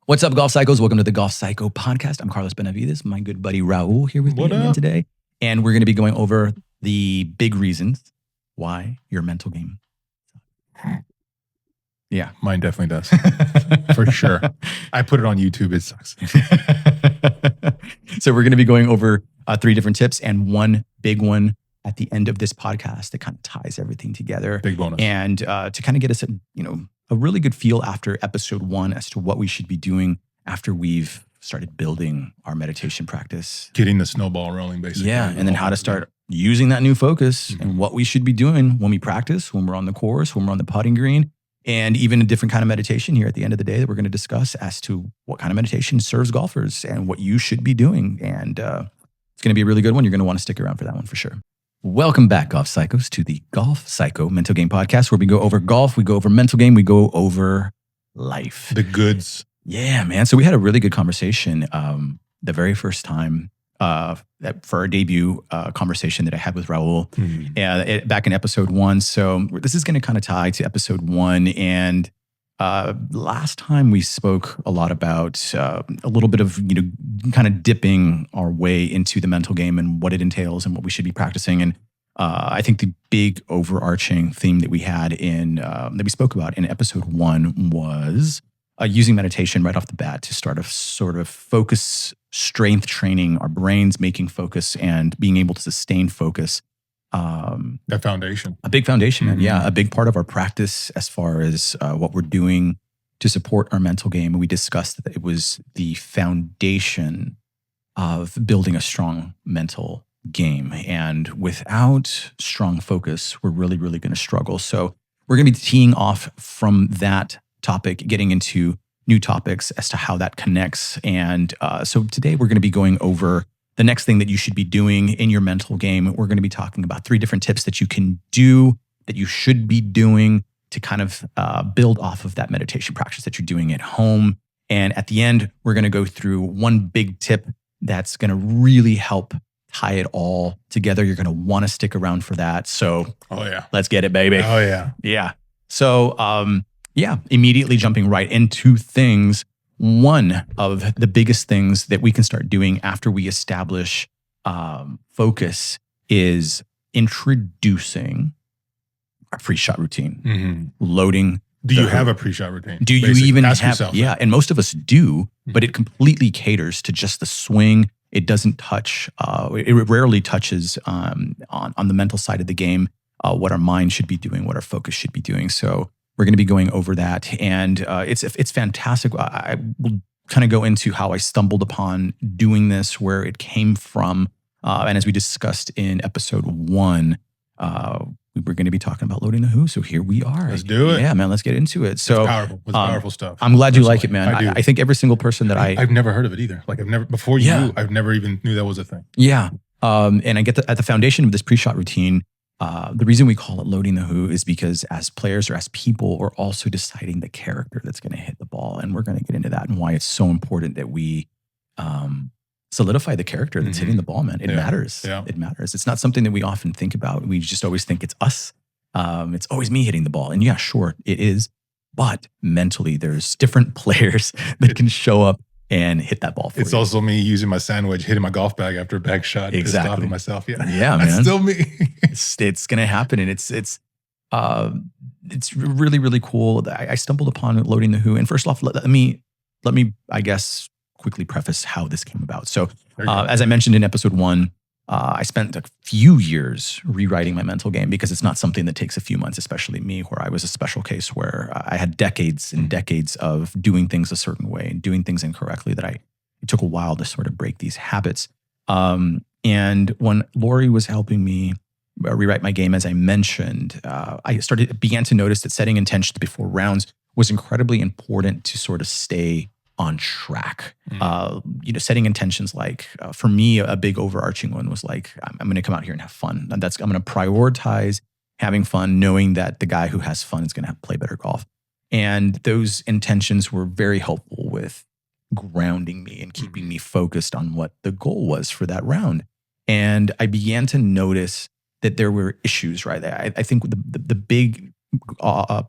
What's up, Golf Psychos? Welcome to the Golf Psycho Podcast. I'm Carlos Benavides, my good buddy Raul here with me again today. And we're going to be going over the big reasons why your mental game. Yeah. Mine definitely does. For sure. I put it on YouTube. It sucks. So we're going to be going over 3 different tips and one big one at the end of this podcast that kind of ties everything together. Big bonus. And to kind of get us a really good feel after episode 1 as to what we should be doing after we've started building our meditation practice. Getting the snowball rolling, basically. Yeah, and then how to start using that new focus and what we should be doing when we practice, when we're on the course, when we're on the putting green, and even a different kind of meditation here at the end of the day that we're going to discuss as to what kind of meditation serves golfers and what you should be doing. And it's going to be a really good one. You're going to want to stick around for that one for sure. Welcome back, Golf Psychos, to the Golf Psycho Mental Game Podcast, where we go over golf, we go over mental game, we go over life. The goods. Yeah, man. So we had a really good conversation the very first time for our debut conversation that I had with Raul back in episode 1. So this is going to kind of tie to episode 1. And last time we spoke a lot about a little bit of, kind of dipping our way into the mental game and what it entails and what we should be practicing. And I think the big overarching theme that we had that we spoke about in episode 1 was using meditation right off the bat to start a sort of focus, strength training our brains, making focus and being able to sustain focus. That foundation. A big foundation, man. Yeah, a big part of our practice as far as what we're doing to support our mental game. And we discussed that it was the foundation of building a strong mental game. And without strong focus, we're really, really going to struggle. So we're going to be teeing off from that topic, getting into new topics as to how that connects. And so today we're going to be going over the next thing that you should be doing in your mental game. We're going to be talking about 3 different tips that you can do, that you should be doing to kind of build off of that meditation practice that you're doing at home. And at the end, we're going to go through one big tip that's going to really help tie it all together. You're going to want to stick around for that. So let's get it, baby. Oh, yeah. Yeah. So, immediately jumping right into things. One of the biggest things that we can start doing after we establish focus is introducing our pre-shot routine, loading. Do you have a pre-shot routine? Do you even have? Yourself, yeah, and most of us do, but it completely caters to just the swing. It doesn't touch. It rarely touches on the mental side of the game. What our mind should be doing, what our focus should be doing. So we're going to be going over that, and it's fantastic. I will kind of go into how I stumbled upon doing this, where it came from, and as we discussed in episode 1, we were going to be talking about loading the who. So here we are. Let's do it. Yeah, man. Let's get into it. So it's powerful. It's powerful stuff. I'm glad you like it, man. I think every single person that I've never heard of it either. Like I've never even knew that was a thing. Yeah. And I get at the foundation of this pre-shot routine. The reason we call it loading the who is because as players or as people, we're also deciding the character that's going to hit the ball. And we're going to get into that and why it's so important that we solidify the character that's hitting the ball, man. It matters. Yeah. It matters. It's not something that we often think about. We just always think it's us. It's always me hitting the ball. And yeah, sure, it is. But mentally, there's different players that can show up and hit that ball for you. It's also me using my sandwich, hitting my golf bag after a bag shot. Exactly. Stopping myself. Yeah, man. That's still me. It's going to happen. And it's really, really cool. I stumbled upon loading the who. And first off, let me, I guess, quickly preface how this came about. So as I mentioned in episode 1, I spent a few years rewriting my mental game because it's not something that takes a few months, especially me, where I was a special case where I had decades and decades of doing things a certain way and doing things incorrectly that it took a while to sort of break these habits. And when Lori was helping me rewrite my game, as I mentioned, I began to notice that setting intentions before rounds was incredibly important to sort of stay on track. Setting intentions like, for me, a big overarching one was like, I'm going to come out here and have fun. I'm going to prioritize having fun, knowing that the guy who has fun is going to play better golf. And those intentions were very helpful with grounding me and keeping me focused on what the goal was for that round. And I began to notice that there were issues, right? I think the big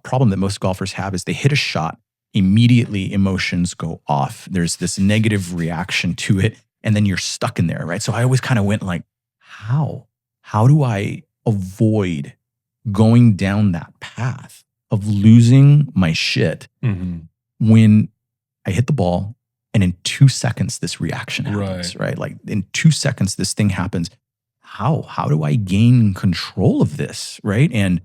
problem that most golfers have is they hit a shot immediately emotions go off. There's this negative reaction to it, and then you're stuck in there, right? So I always kind of went like, how? How do I avoid going down that path of losing my shit when I hit the ball and in 2 seconds this reaction happens, right? Like in 2 seconds this thing happens. How do I gain control of this, right? And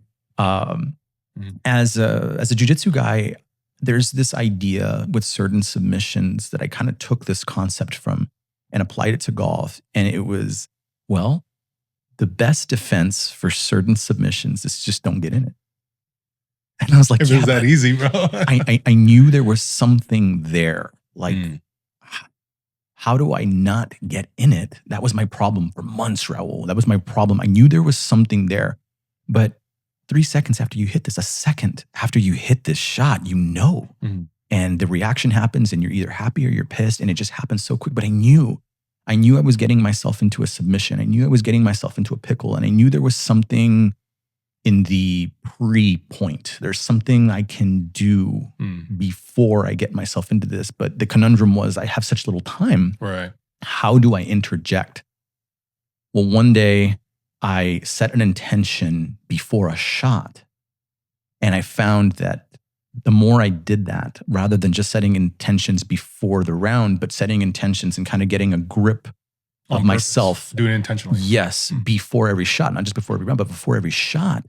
as a jiu-jitsu guy, there's this idea with certain submissions that I kind of took this concept from and applied it to golf. And it was, well, the best defense for certain submissions is just don't get in it. And I was like, it was that easy, bro. I knew there was something there. Like, how do I not get in it? That was my problem for months, Raul. That was my problem. I knew there was something there. But 3 seconds after you hit this, a second after you hit this shot, you know. And the reaction happens and you're either happy or you're pissed, and it just happens so quick. But I knew I was getting myself into a submission. I knew I was getting myself into a pickle, and I knew there was something in the pre-point. There's something I can do before I get myself into this. But the conundrum was I have such little time. Right. How do I interject? Well, one day I set an intention before a shot, and I found that the more I did that, rather than just setting intentions before the round, but setting intentions and kind of getting a grip of myself. Doing it intentionally. Yes, before every shot, not just before every round, but before every shot,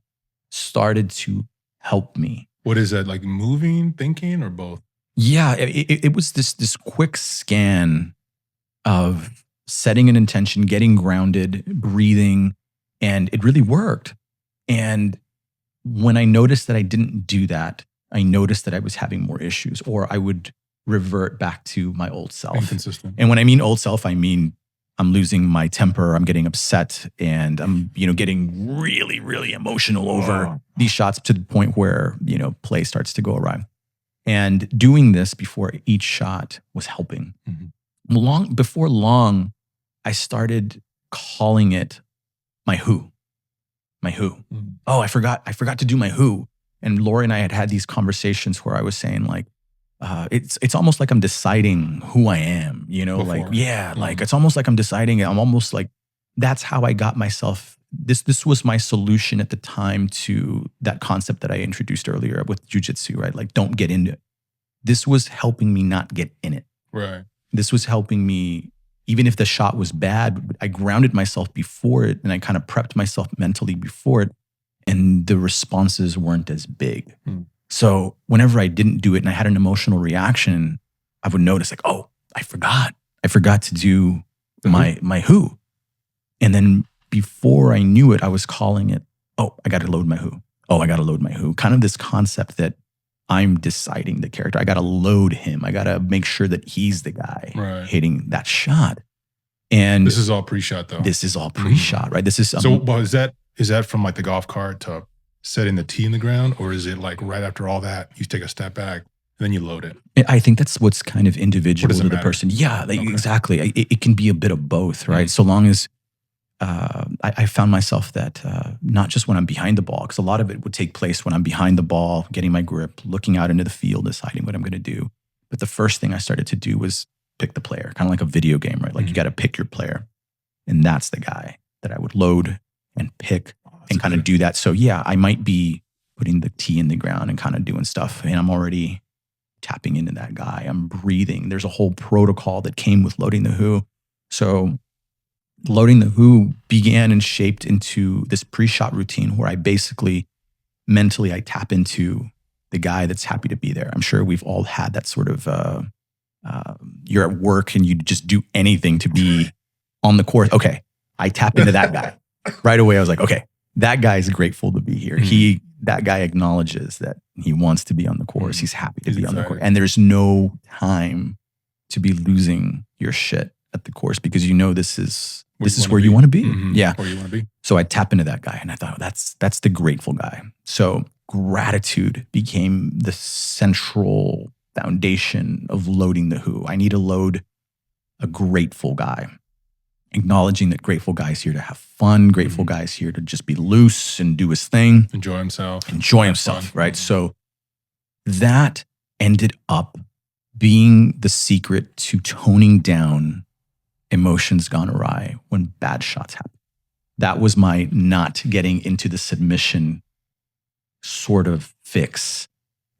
started to help me. What is that, like moving, thinking, or both? Yeah, it was this quick scan of setting an intention, getting grounded, breathing, and it really worked. And when I noticed that I didn't do that, I noticed that I was having more issues, or I would revert back to my old self. Inconsistent. And when I mean old self, I mean I'm losing my temper, I'm getting upset, and I'm, getting really, really emotional over these shots to the point where, play starts to go awry. And doing this before each shot was helping. Before long, I started calling it my who. My who. Oh, I forgot to do my who. And Lori and I had these conversations where I was saying like, it's almost like I'm deciding who I am, like, like it's almost like I'm deciding it. I'm almost like, that's how I got myself. This was my solution at the time to that concept that I introduced earlier with jiu-jitsu, right? Like, don't get into it. This was helping me not get in it. Right. This was helping me, even if the shot was bad, I grounded myself before it, and I kind of prepped myself mentally before it, and the responses weren't as big. So whenever I didn't do it and I had an emotional reaction, I would notice like, oh, I forgot to do my who. And then before I knew it, I was calling it, oh, I got to load my who. Oh, I got to load my who. Kind of this concept that I'm deciding the character. I got to load him. I got to make sure that he's the guy hitting that shot. And this is all pre-shot though. This is all pre-shot, right? This is so. Well, is that from like the golf cart to setting the tee in the ground, or is it like right after all that you take a step back and then you load it? I think that's what's kind of individual to the person. Yeah, exactly. It can be a bit of both, right? So long as I found myself that not just when I'm behind the ball, because a lot of it would take place when I'm behind the ball, getting my grip, looking out into the field, deciding what I'm going to do. But the first thing I started to do was pick the player, kind of like a video game, right? Like you got to pick your player, and that's the guy that I would load and pick and kind of do that. So yeah, I might be putting the tee in the ground and kind of doing stuff, and I'm already tapping into that guy. I'm breathing. There's a whole protocol that came with loading the who. So loading the who began and shaped into this pre-shot routine where I basically mentally I tap into the guy that's happy to be there. I'm sure we've all had that sort of you're at work and you just do anything to be on the course. Okay, I tap into that guy. Right away I was like, okay, that guy is grateful to be here. That guy acknowledges that he wants to be on the course. He's happy to be on the course. And there's no time to be losing your shit at the course because this is where you want to be. Yeah. Where you want to be. So I tap into that guy and I thought, that's the grateful guy. So gratitude became the central foundation of loading the who. I need to load a grateful guy. Acknowledging that grateful guy's here to have fun. Grateful guy's here to just be loose and do his thing. Enjoy himself. Right? So that ended up being the secret to toning down emotions gone awry when bad shots happen. That was my not getting into the submission sort of fix.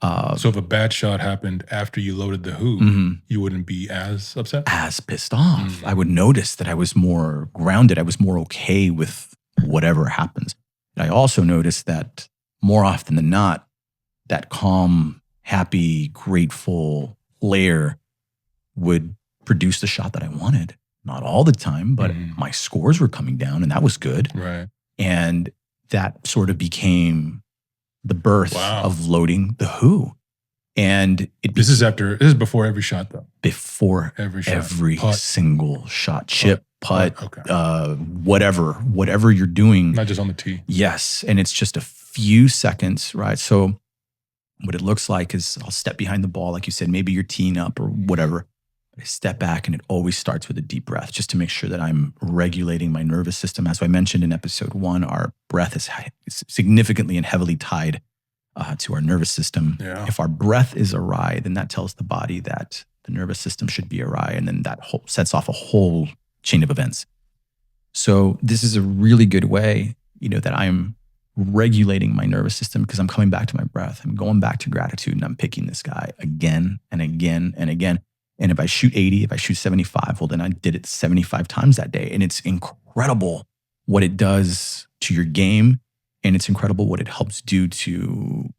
So if a bad shot happened after you loaded the who, Mhm. you wouldn't be as upset? As pissed off. Mm. I would notice that I was more grounded. I was more okay with whatever happens. And I also noticed that more often than not, that calm, happy, grateful player would produce the shot that I wanted. Not all the time, but my scores were coming down, and that was good. Right. And that sort of became the birth Wow. of loading the who. And This is before every shot, though. before Every shot. every Putt. single shot, chip, putt, Okay. whatever you're doing. Not just on the tee. Yes. And it's just a few seconds, right? So what it looks like is I'll step behind the ball, like you said, maybe you're teeing up or whatever. I step back, and it always starts with a deep breath just to make sure that I'm regulating my nervous system. As I mentioned in episode 1, our breath is significantly and heavily tied to our nervous system. Yeah. If our breath is awry, then that tells the body that the nervous system should be awry, and then that sets off a whole chain of events. So this is a really good way, that I'm regulating my nervous system because I'm coming back to my breath. I'm going back to gratitude, and I'm picking this guy again and again and again. And if I shoot 80, if I shoot 75, well, then I did it 75 times that day. And it's incredible what it does to your game. And it's incredible what it helps do to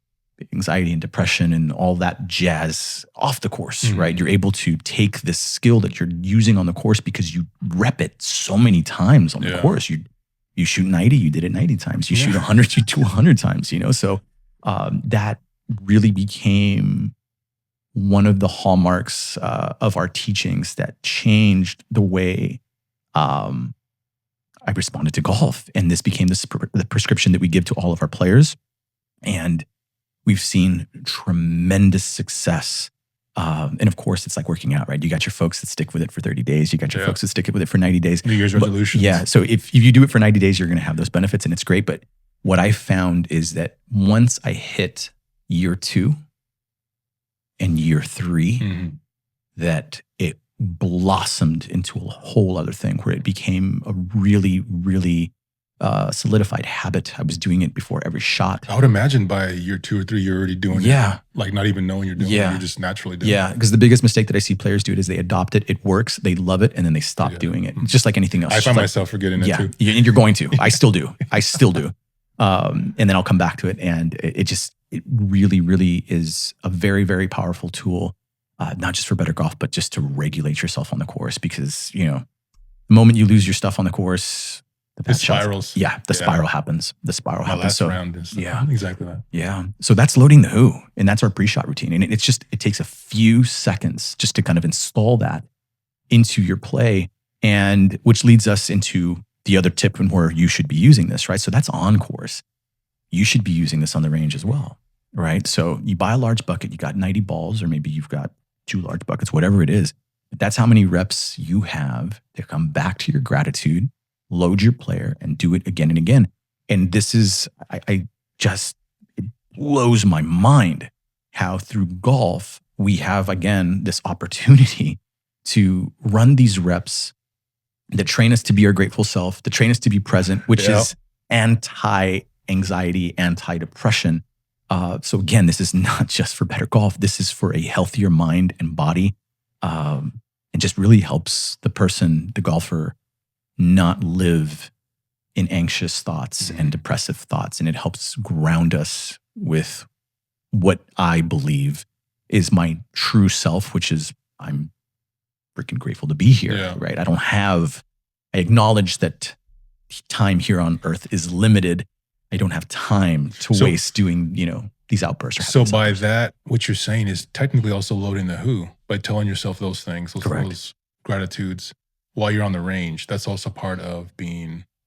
anxiety and depression and all that jazz off the course, right? You're able to take this skill that you're using on the course because you rep it so many times on the course. You shoot 90, you did it 90 times. You shoot 100, you do 100 times, So that really became one of the hallmarks of our teachings that changed the way I responded to golf. And this became the prescription that we give to all of our players. And we've seen tremendous success. And of course, it's like working out, right? You got your folks that stick with it for 30 days. You got your folks that stick with it for 90 days. New Year's resolutions. Yeah. So if you do it for 90 days, you're going to have those benefits, and it's great. But what I found is that once I hit year 2 and year 3, that it blossomed into a whole other thing where it became a really, really solidified habit. I was doing it before every shot. I would imagine by year 2 or 3, you're already doing it. Like not even knowing you're doing it. You're just naturally doing it. Yeah, because the biggest mistake that I see players do is they adopt it, it works, they love it, and then they stop doing it. Just like anything else. I find myself forgetting it too. Yeah, and you're going to. I still do. And then I'll come back to it, and it really, really is a very, very powerful tool, not just for better golf, but just to regulate yourself on the course. Because, the moment you lose your stuff on the course, it spirals. The spiral happens. The spiral happens. Last round is exactly that. Yeah. So that's loading the who, and that's our pre-shot routine. And it takes a few seconds just to kind of install that into your play, and which leads us into the other tip and where you should be using this, right? So that's on course. You should be using this on the range as well, right? So you buy a large bucket, you got 90 balls, or maybe you've got 2 large buckets, whatever it is. But that's how many reps you have to come back to your gratitude, load your player, and do it again and again. And this is, it blows my mind how through golf, we have, again, this opportunity to run these reps that train us to be our grateful self, that train us to be present, which is anti-anxiety, anti-depression. So again, this is not just for better golf. This is for a healthier mind and body. And just really helps the person, the golfer, not live in anxious thoughts and depressive thoughts. And it helps ground us with what I believe is my true self, which is I'm freaking grateful to be here, right? I acknowledge that time here on earth is limited. I don't have time to waste doing, these outbursts. So by that, what you're saying is technically also loading the who by telling yourself those things, those gratitudes while you're on the range. That's also part of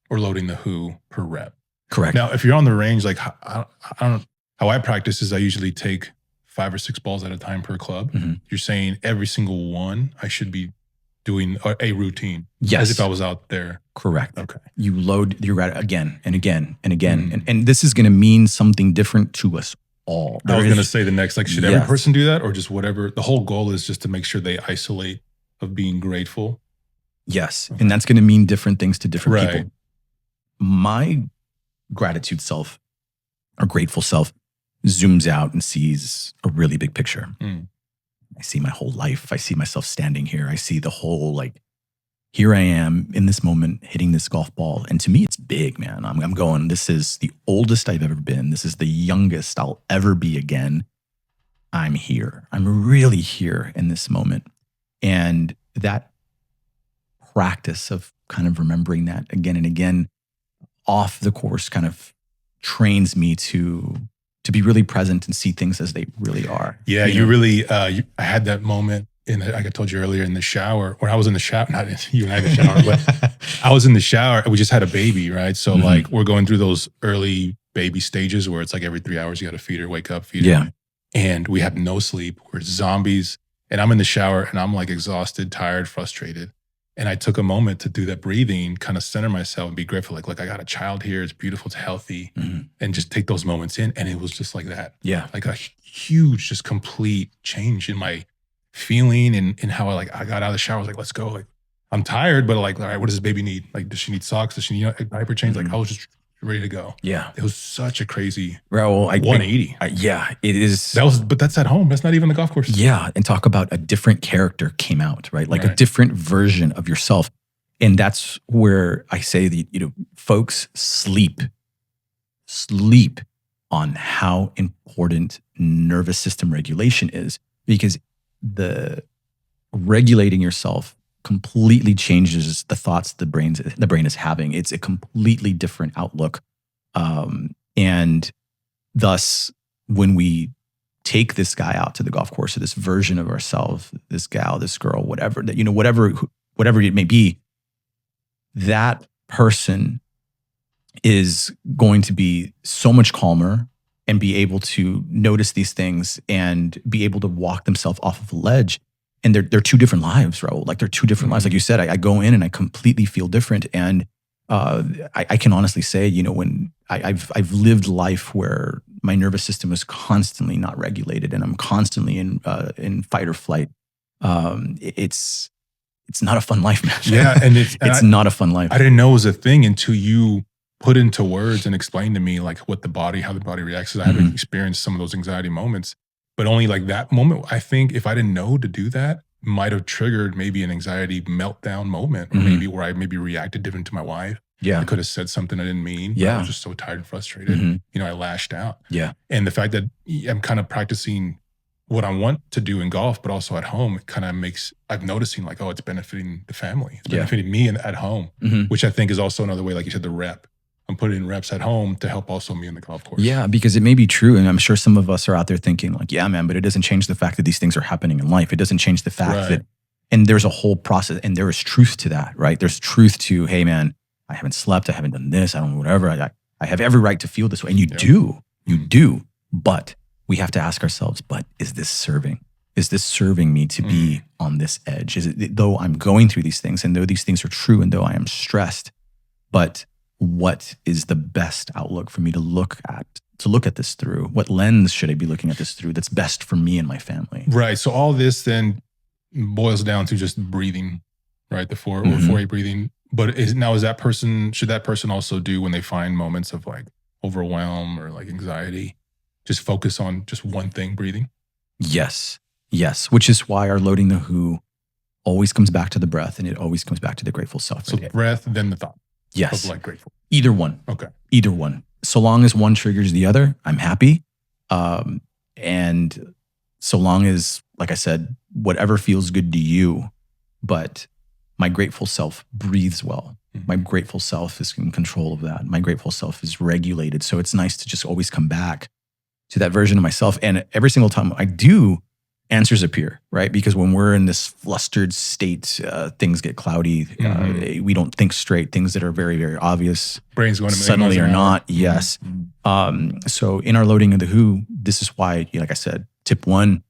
loading the who per rep. Correct. Now, if you're on the range, like I don't how I practice is I usually take 5 or 6 balls at a time per club. You're saying every single one I should be doing a routine. Yes. As if I was out there. Correct. Okay. You load your gratitude again and again and again. And this is going to mean something different to us all. I was going to say the next, like, should every Yes. person do that, or just whatever? The whole goal is just to make sure they isolate of being grateful. Yes. And that's going to mean different things to different Right. people. My gratitude self or grateful self zooms out and sees a really big picture. Mm. I see my whole life. I see myself standing here. I see the whole, like, here I am in this moment hitting this golf ball. And to me, it's big, man. I'm going, this is the oldest I've ever been. This is the youngest I'll ever be again. I'm here. I'm really here in this moment. And that practice of kind of remembering that again and again off the course kind of trains me to be really present and see things as they really are. Yeah, you really, I had that moment like I told you earlier, in the shower, or I was in the shower, not you and I in the shower, but I was in the shower. We just had a baby, right? So like we're going through those early baby stages where it's like every 3 hours you got to feed her, wake up, feed her. And we have no sleep. We're zombies. And I'm in the shower and I'm like exhausted, tired, frustrated. And I took a moment to do that breathing, kind of center myself and be grateful. Like, look, I got a child here. It's beautiful. It's healthy. And just take those moments in. And it was just like that. Yeah. Like a huge, just complete change in my feeling and how I got out of the shower. I was like, let's go. Like, I'm tired, but like, all right, what does this baby need? Like, does she need socks? Does she need a diaper change? Like, I was just ready to go. Yeah. It was such a crazy Raul, 180. Yeah, it is. But that's at home. That's not even the golf course. Yeah. And talk about a different character came out, right? Like a different version of yourself. And that's where I say that, folks sleep on how important nervous system regulation is, because the regulating yourself completely changes the thoughts the brain is having. It's a completely different outlook. And thus, when we take this guy out to the golf course, or this version of ourselves, this gal, this girl, whatever, that, whatever it may be, that person is going to be so much calmer and be able to notice these things and be able to walk themselves off of a ledge. And they're two different lives, Raul. Like, they're two different lives. Like you said, I go in and I completely feel different. And I can honestly say, when I've lived life where my nervous system is constantly not regulated and I'm constantly in fight or flight. It's not a fun life, man. Yeah, and it's not a fun life. I didn't know it was a thing until you put into words and explained to me like how the body reacts. I haven't experienced some of those anxiety moments, but only like that moment. I think if I didn't know to do that, might have triggered maybe an anxiety meltdown moment, or maybe where I maybe reacted different to my wife. Yeah. I could have said something I didn't mean. Yeah. I was just so tired and frustrated. I lashed out. Yeah. And the fact that I'm kind of practicing what I want to do in golf, but also at home, it kind of makes, I'm noticing like, oh, it's benefiting the family. It's benefiting me at home, which I think is also another way, like you said, the rep. I'm putting in reps at home to help also me in the golf course. Yeah, because it may be true. And I'm sure some of us are out there thinking like, yeah, man, but it doesn't change the fact that these things are happening in life. It doesn't change the fact that, and there's a whole process, and there is truth to that, right? There's truth to, hey, man, I haven't slept. I haven't done this. I don't know, whatever. I have every right to feel this way. And you do. But we have to ask ourselves, but is this serving? Is this serving me to be on this edge? Is it, though I'm going through these things, and though these things are true, and though I am stressed, but what is the best outlook for me to look at this through? What lens should I be looking at this through that's best for me and my family? Right. So all this then boils down to just breathing, right? The 4-8 breathing. But should that person also do, when they find moments of like overwhelm or like anxiety, just focus on just one thing, breathing? Yes. Which is why our loading the who always comes back to the breath, and it always comes back to the grateful self. So breath, then the thought. Yes. Of like grateful. Either one. Okay. Either one. So long as one triggers the other, I'm happy. And so long as, like I said, whatever feels good to you, but my grateful self breathes well. My grateful self is in control of that. My grateful self is regulated. So it's nice to just always come back to that version of myself. And every single time I do, answers appear, right? Because when we're in this flustered state, things get cloudy. We don't think straight. Things that are very, very obvious, brain's going to suddenly are not. Yes. So in our loading of the who, this is why, like I said, tip 1,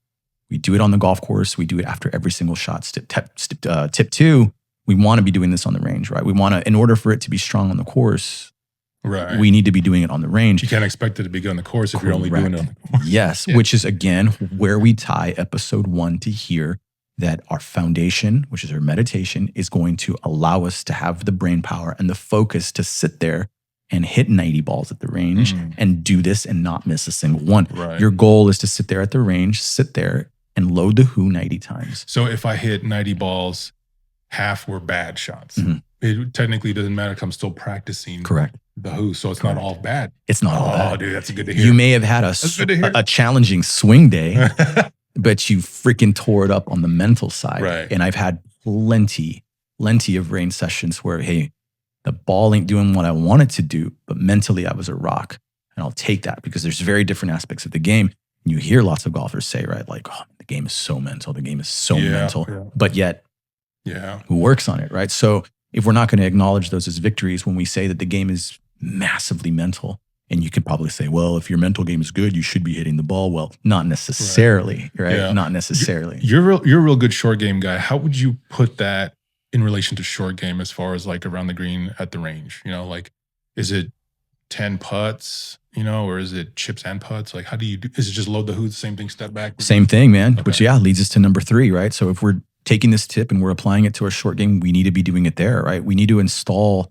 we do it on the golf course. We do it after every single shot. Tip 2, we want to be doing this on the range, right? We want to, in order for it to be strong on the course, Right. We need to be doing it on the range. You can't expect it to be good on the course if you're only doing it on the course. Yes, which is, again, where we tie episode 1 to here, that our foundation, which is our meditation, is going to allow us to have the brain power and the focus to sit there and hit 90 balls at the range and do this and not miss a single one. Right. Your goal is to sit there at the range, sit there and load the who 90 times. So if I hit 90 balls, half were bad shots. It technically doesn't matter because I'm still practicing the who. So it's not all bad. It's not all bad. Oh, dude, that's good to hear. You may have had a challenging swing day, but you freaking tore it up on the mental side. Right. And I've had plenty of range sessions where, hey, the ball ain't doing what I want it to do, but mentally I was a rock. And I'll take that because there's very different aspects of the game. And you hear lots of golfers say, right, like, oh, the game is so mental. The game is so mental. But yet, who works on it, right? So if we're not going to acknowledge those as victories when we say that the game is massively mental, and you could probably say, well, if your mental game is good, you should be hitting the ball. Well, not necessarily, right? Yeah. Not necessarily. You're a real good short game guy. How would you put that in relation to short game as far as like around the green at the range? You know, like, is it 10 putts, you know, or is it chips and putts? Like, how do you do? Is it just load the who, same thing, step back? Same thing, man. Which, leads us to number 3, right? So if we're taking this tip and we're applying it to our short game, we need to be doing it there, right? We need to install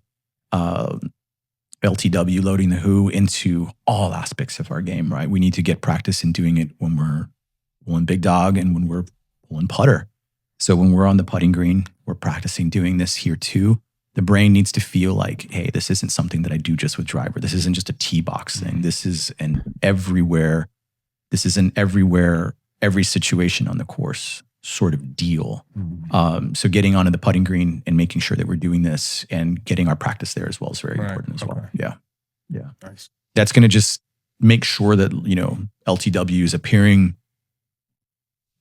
LTW, loading the who, into all aspects of our game, right? We need to get practice in doing it when we're pulling big dog and when we're pulling putter. So when we're on the putting green, we're practicing doing this here too. The brain needs to feel like, hey, this isn't something that I do just with driver. This isn't just a tee box thing. This is an everywhere, every situation on the course sort of deal. So getting onto the putting green and making sure that we're doing this and getting our practice there as well is very important as well. Yeah. Nice. That's going to just make sure that, you know, LTW is appearing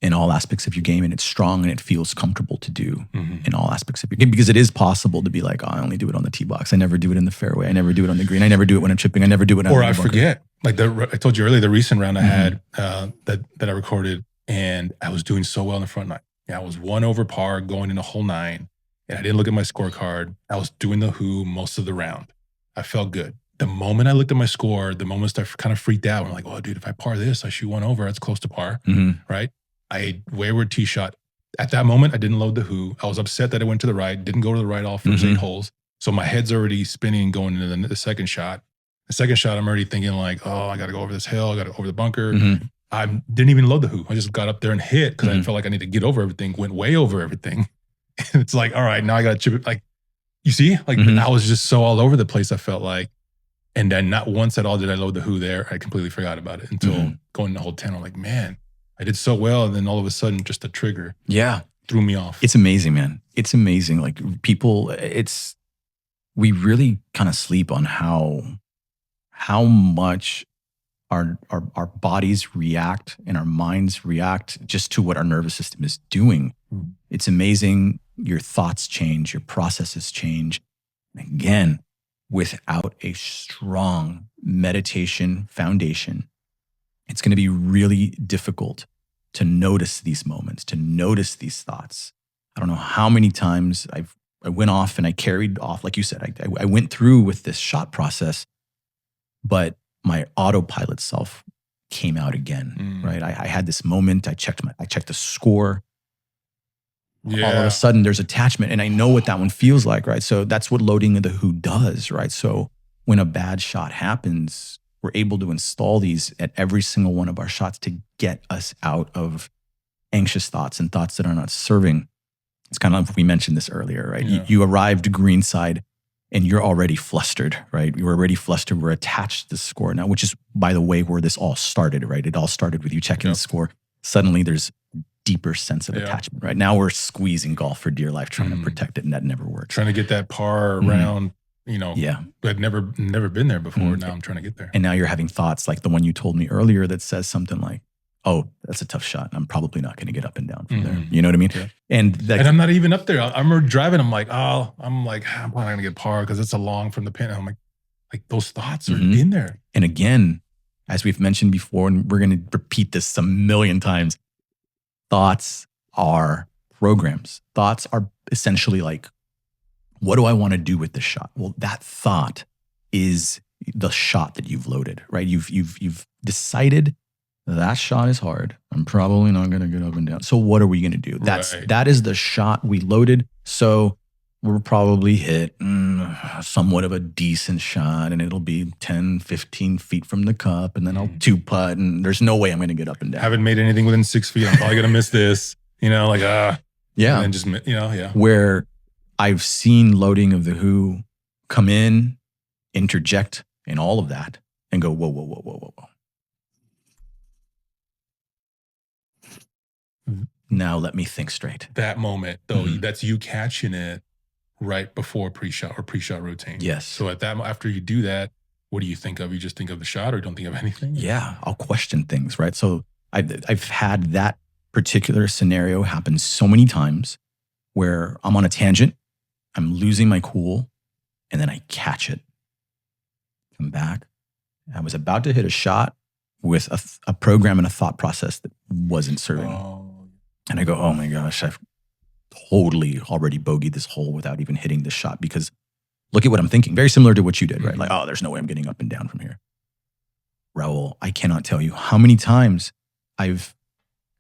in all aspects of your game and it's strong and it feels comfortable to do in all aspects of your game, because it is possible to be like, oh, I only do it on the tee box. I never do it in the fairway. I never do it on the green. I never do it when I'm chipping. I never do it on or I forget. Like I told you earlier, the recent round I had that I recorded, and I was doing so well in the front nine. Yeah, I was 1 over par going into hole 9, and I didn't look at my scorecard. I was doing the who most of the round. I felt good. The moment I looked at my score, the moment I kind of freaked out. I'm like, oh, dude, if I par this, I shoot 1 over. That's close to par, right? I wayward tee shot. At that moment, I didn't load the who. I was upset that I went to the right, didn't go to the right all first 8 holes. So my head's already spinning going into the second shot. The second shot, I'm already thinking like, oh, I got to go over this hill. I got to go over the bunker. I didn't even load the who. I just got up there and hit because I felt like I need to get over everything, went way over everything. And it's like, all right, now I got to chip it. Like, you see, like I was just so all over the place, I felt like. And then not once at all did I load the who there. I completely forgot about it until going to hole 10. I'm like, man, I did so well. And then all of a sudden, just a trigger threw me off. It's amazing, man. It's amazing. Like people, we really kind of sleep on how much our bodies react and our minds react just to what our nervous system is doing. It's amazing. Your thoughts change, your processes change. Again, without a strong meditation foundation, it's going to be really difficult to notice these moments, to notice these thoughts. I don't know how many times I went off and I carried off, like you said, I went through with this shot process, but my autopilot self came out again, right? I had this moment. I checked the score. Yeah. All of a sudden, there's attachment, and I know what that one feels like, right? So that's what loading the who does, right? So when a bad shot happens, we're able to install these at every single one of our shots to get us out of anxious thoughts and thoughts that are not serving. It's kind of like we mentioned this earlier, right? Yeah. You arrived greenside and you're already flustered, right? You're already flustered. We're attached to the score now, which is, by the way, where this all started, right? It all started with you checking the score. Suddenly there's deeper sense of attachment, right? Now we're squeezing golf for dear life, trying to protect it, and that never works. Trying to get that par around, you know, I'd never been there before. Now I'm trying to get there. And now you're having thoughts like the one you told me earlier that says something like, oh, that's a tough shot. I'm probably not going to get up and down from there. You know what I mean? Yeah. And I'm not even up there. I'm driving. I'm like, I'm probably not going to get par because it's a long from the pin. And I'm like those thoughts are in there. And again, as we've mentioned before, and we're going to repeat this a million times, thoughts are programs. Thoughts are essentially like, what do I want to do with this shot? Well, that thought is the shot that you've loaded, right? You've decided that shot is hard. I'm probably not going to get up and down. So what are we going to do? That is the shot we loaded. So we'll probably hit somewhat of a decent shot, and it'll be 10, 15 feet from the cup, and then I'll two putt, and there's no way I'm going to get up and down. Haven't made anything within 6 feet. I'm probably going to miss this. Yeah. And then just, yeah. Where I've seen loading of the who come in, interject in all of that, and go, whoa, whoa, whoa, whoa, whoa, whoa. Now let me think straight. That moment, though, that's you catching it right before pre-shot or pre-shot routine. Yes. So after you do that, what do you think of? You just think of the shot, or don't think of anything? Yeah, I'll question things, right? So I've had that particular scenario happen so many times where I'm on a tangent, I'm losing my cool, and then I catch it. Come back. I was about to hit a shot with a program and a thought process that wasn't serving me. And I go, oh my gosh, I've totally already bogeyed this hole without even hitting this shot, because look at what I'm thinking. Very similar to what you did, right? Like, oh, there's no way I'm getting up and down from here. Raul, I cannot tell you how many times I've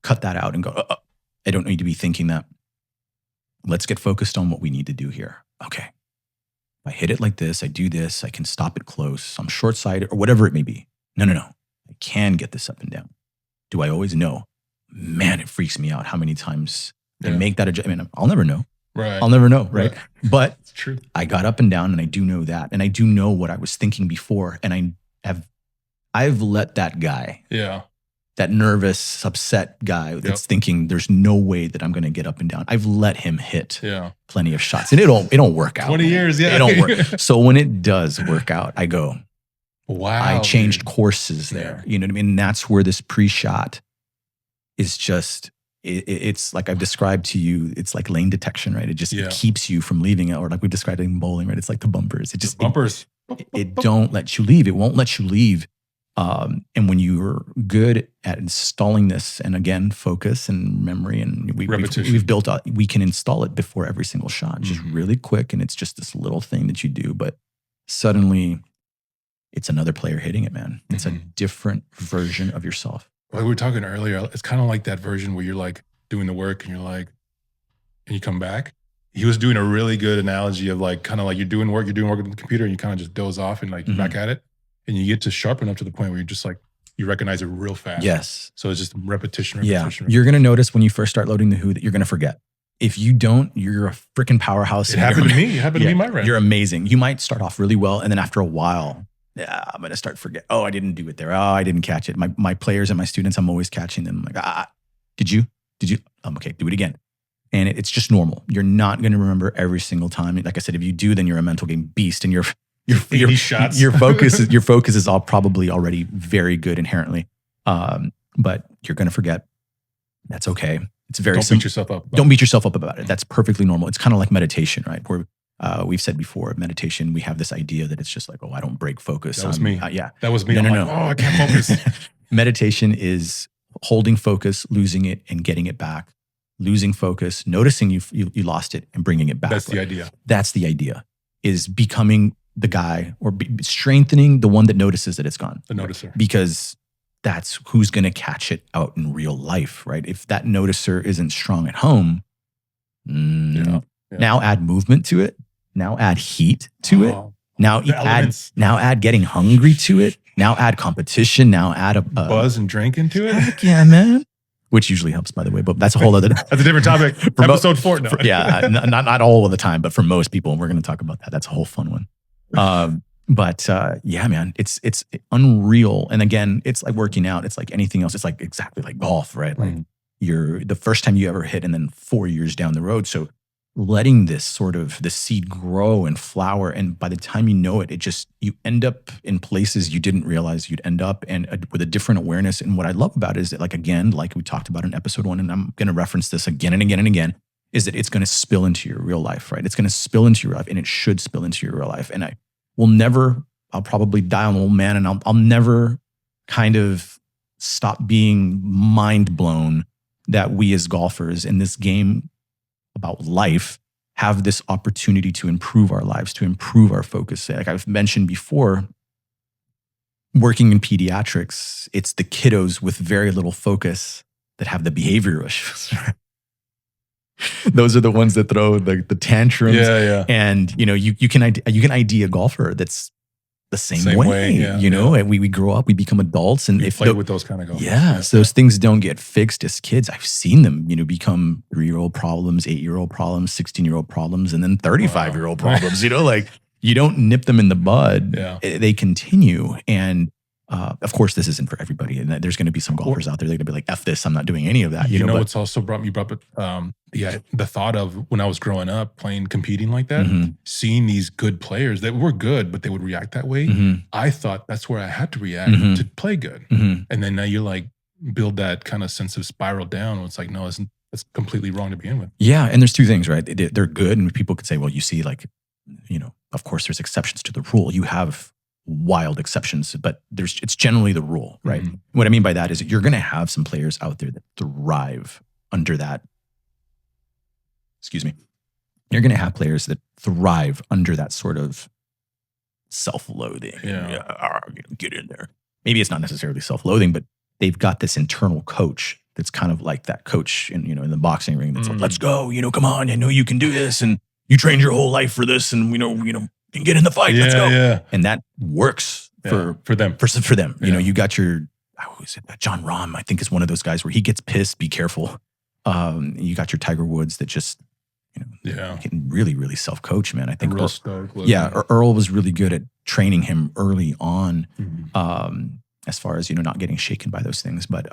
cut that out and go, I don't need to be thinking that. Let's get focused on what we need to do here. Okay. If I hit it like this, I do this, I can stop it close, I'm short-sighted, or whatever it may be. No. I can get this up and down. Do I always know? Man, it freaks me out how many times they make that adjustment. I mean, I'll never know. Right. I'll never know, right? But it's true. I got up and down, and I do know that. And I do know what I was thinking before. And I've let that guy, that nervous, upset guy that's thinking there's no way that I'm going to get up and down, I've let him hit plenty of shots. And it don't work out. 20 years, It don't work. So when it does work out, I go, wow. I changed courses there. You know what I mean? And that's where this pre-shot is just, it's like I've described to you, it's like lane detection, right? It just keeps you from leaving it, or like we described it in bowling, right? It's like the bumpers. It just, it don't let you leave. It won't let you leave. And when you're good at installing this, and again, focus and memory, and we've built out, we can install it before every single shot, just really quick. And it's just this little thing that you do, but suddenly it's another player hitting it, man. It's a different version of yourself. Like we were talking earlier, it's kind of like that version where you're like doing the work and you're like, and you come back. He was doing a really good analogy of like, kind of like you're doing work on the computer, and you kind of just doze off and like you're back at it. And you get to sharpen up to the point where you're just like, you recognize it real fast. Yes. So it's just repetition. You're going to notice when you first start loading the who that you're going to forget. If you don't, you're a freaking powerhouse. It happened to me. It happened to me, my round. You're amazing. You might start off really well, and then after a while, I'm going to start forget. Oh, I didn't do it there. Oh, I didn't catch it. My players and my students, I'm always catching them. Like, did you? Okay, do it again. And it's just normal. You're not going to remember every single time. Like I said, if you do, then you're a mental game beast, and your focus is all probably already very good inherently. But you're going to forget. That's okay. It's very simple. Don't beat yourself up. Don't beat yourself up about it. That's perfectly normal. It's kind of like meditation, right? Where we've said before, meditation, we have this idea that it's just like, oh, I don't break focus. That was me. That was me. No. Oh, I can't focus. Meditation is holding focus, losing it, and getting it back. Losing focus, noticing you lost it, and bringing it back. That's the idea. That's the idea, is becoming the guy, or strengthening the one that notices that it's gone. The noticer. Because that's who's going to catch it out in real life, right? If that noticer isn't strong at home, now add movement to it. Now add heat to it. Now add getting hungry to it. Now add competition. Now add a buzz and drink into it. Heck yeah, man. Which usually helps, by the way, but that's a whole other. That's a different topic. Episode 4. No. Not all of the time, but for most people, and we're going to talk about that. That's a whole fun one. But man, it's unreal. And again, it's like working out. It's like anything else. It's like exactly like golf, right? Like you're the first time you ever hit, and then 4 years down the road. So letting this sort of the seed grow and flower, and by the time you know it, you end up in places you didn't realize you'd end up, and with a different awareness. And what I love about it is that, like, again, like we talked about in episode 1, and I'm going to reference this again and again and again, is that it's going to spill into your real life, right? It's going to spill into your life, and it should spill into your real life. And I'll probably die on the old man, and I'll never kind of stop being mind blown that we as golfers in this game about life have this opportunity to improve our lives, to improve our focus. Like I've mentioned before, working in pediatrics, it's the kiddos with very little focus that have the behavioral issues. Those are the ones that throw the tantrums. Yeah. And you can ID a golfer that's the same way. And we grow up, we become adults, and if play with those kind of golfers. So those things don't get fixed as kids. I've seen them, become 3-year-old problems, 8-year-old problems, 16-year-old problems, and then 35-year-old problems. Like you don't nip them in the bud. They continue. And of course, this isn't for everybody, and there's going to be some golfers out there that are going to be like, "F this, I'm not doing any of that." What's also brought up, the thought of when I was growing up competing like that, seeing these good players that were good, but they would react that way. I thought that's where I had to react to play good, and then now you like build that kind of sense of spiral down. It's like, no, it's completely wrong to begin with. Yeah, and there's two things, right? They're good, and people could say, well, you see, like, of course, there's exceptions to the rule. You have wild exceptions, but it's generally the rule, right? What I mean by that is that you're going to have some players out there that thrive under that. Excuse me. You're going to have players that thrive under that sort of self-loathing. Get in there. Maybe it's not necessarily self-loathing, but they've got this internal coach that's kind of like that coach in the boxing ring that's like, let's go, come on, I know you can do this, and you trained your whole life for this, and and get in the fight. Let's go. And that works for them. For them. You got your, John Rahm, I think, is one of those guys where he gets pissed, be careful. You got your Tiger Woods that just, can really, really self-coach, man. I think Earl was really good at training him early on, as far as, not getting shaken by those things. But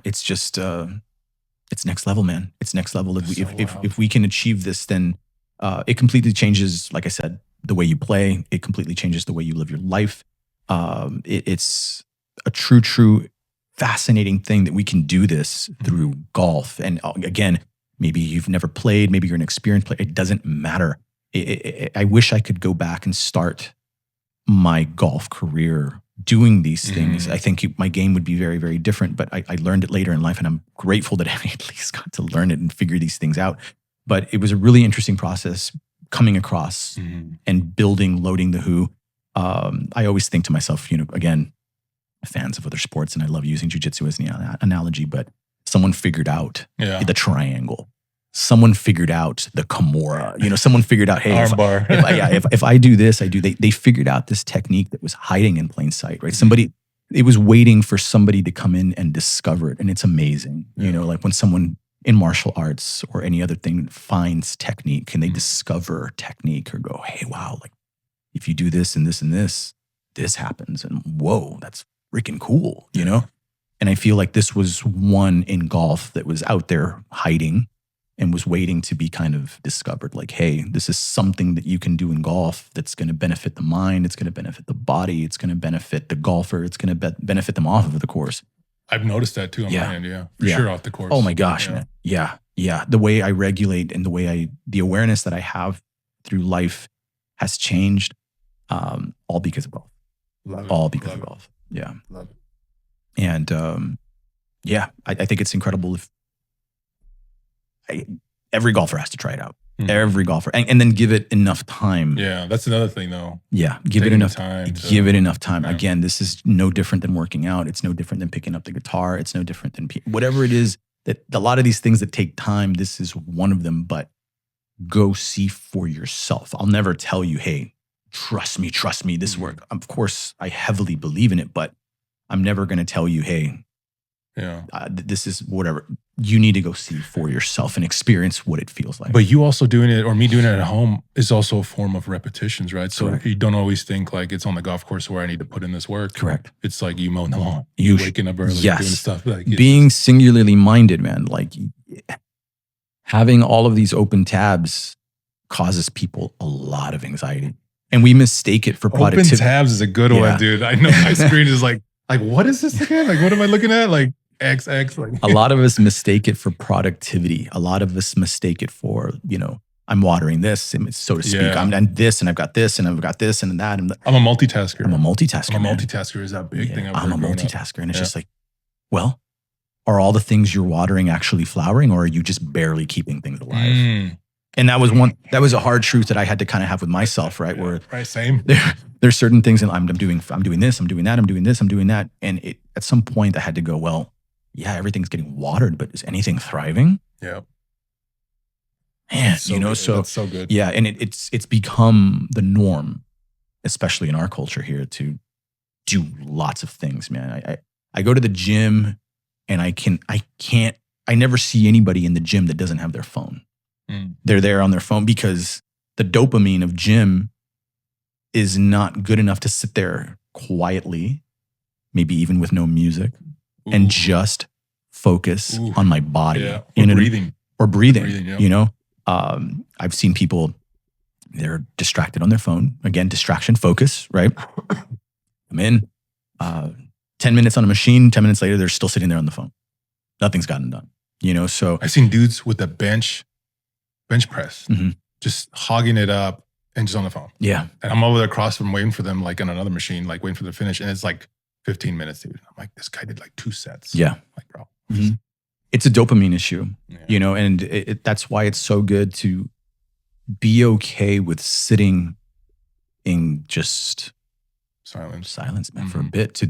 it's just, it's next level, man. It's next level. If we can achieve this, then it completely changes, like I said, the way you play. It completely changes the way you live your life. It's a true, fascinating thing that we can do this through golf. And again, maybe you've never played, maybe you're an experienced player. It doesn't matter. I wish I could go back and start my golf career doing these things. I think my game would be very, very different, but I learned it later in life, and I'm grateful that I at least got to learn it and figure these things out. But it was a really interesting process coming across and loading the who. I always think to myself, again, fans of other sports, and I love using jiu-jitsu as an analogy, but someone figured out the triangle. Someone figured out the Kimura. Someone figured out, hey, armbar. if I do this, they figured out this technique that was hiding in plain sight, right? It was waiting for somebody to come in and discover it. And it's amazing. Like when someone in martial arts or any other thing finds technique and they discover technique or go, hey, wow, like if you do this and this and this, this happens. And whoa, that's freaking cool, And I feel like this was one in golf that was out there hiding and was waiting to be kind of discovered. Like, hey, this is something that you can do in golf that's going to benefit the mind. It's going to benefit the body. It's going to benefit the golfer. It's going to benefit them off of the course. I've noticed that too on my end, for sure, off the course. Oh my gosh, man. Yeah. The way I regulate and the awareness that I have through life has changed, all because of golf. All because of golf. Yeah. Love it. And I think it's incredible if every golfer has to try it out. Every golfer, and then give it enough time. Yeah, that's another thing, though. Yeah, give it enough time. Give it enough time. Again, this is no different than working out. It's no different than picking up the guitar. It's no different than whatever it is. That a lot of these things that take time. This is one of them. But go see for yourself. I'll never tell you, hey, trust me. This work. Of course, I heavily believe in it, but I'm never going to tell you, hey, this is whatever. You need to go see for yourself and experience what it feels like. But you also doing it, or me doing it at home, is also a form of repetitions, right? So Correct. You don't always think like it's on the golf course where I need to put in this work. Correct. It's like you mowing the lawn, you waking up early, doing stuff. Like being singularly minded, man. Like having all of these open tabs causes people a lot of anxiety, and we mistake it for productivity. Open tabs is a good one, dude. I know my screen is like what is this again? Like what am I looking at? Like XX. Like a lot of us mistake it for productivity. A lot of us mistake it for, I'm watering this, so to speak. I'm this, and I've got this, and I've got this, and that. And I'm a multitasker. I'm a multitasker. Multitasker is that big thing. I'm a multitasker. And it's just like, well, are all the things you're watering actually flowering, or are you just barely keeping things alive? And that was a hard truth that I had to kind of have with myself, right? Where right, same. There's certain things and I'm doing this, I'm doing that, I'm doing this, I'm doing that. And at some point I had to go, well, yeah, everything's getting watered, but is anything thriving? Yeah. Man, So good. so That's so good. yeah, and it's become the norm, especially in our culture here, to do lots of things, man. I go to the gym and I never see anybody in the gym that doesn't have their phone. They're there on their phone because the dopamine of gym is not good enough to sit there quietly, maybe even with no music, and just focus on my body. Yeah. Or breathing. Yeah. I've seen people, they're distracted on their phone. Again, distraction, focus, right? I'm in 10 minutes on a machine, 10 minutes later, they're still sitting there on the phone. Nothing's gotten done, so. I've seen dudes with the bench press, just hogging it up and just on the phone. Yeah. And I'm over there across from waiting for them, like on another machine, like waiting for them to finish. And it's like 15 minutes, dude. I'm like, this guy did like 2 sets. Yeah. Like, bro. It's a dopamine issue, and that's why it's so good to be okay with sitting in just silence, man, for a bit.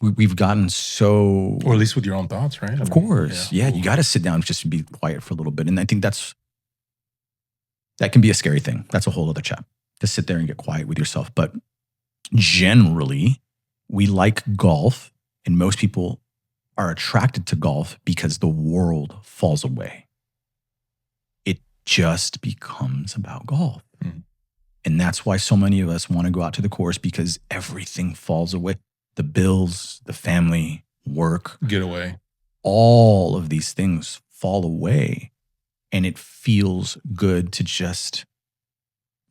We've gotten so, or at least with your own thoughts, right? Of course, yeah. You got to sit down, just be quiet for a little bit, and I think that can be a scary thing. That's a whole other chat, to sit there and get quiet with yourself. But generally, we like golf, and most people are attracted to golf because the world falls away. It just becomes about golf. And that's why so many of us want to go out to the course, because everything falls away. The bills, the family, work, get away. All of these things fall away. And it feels good to just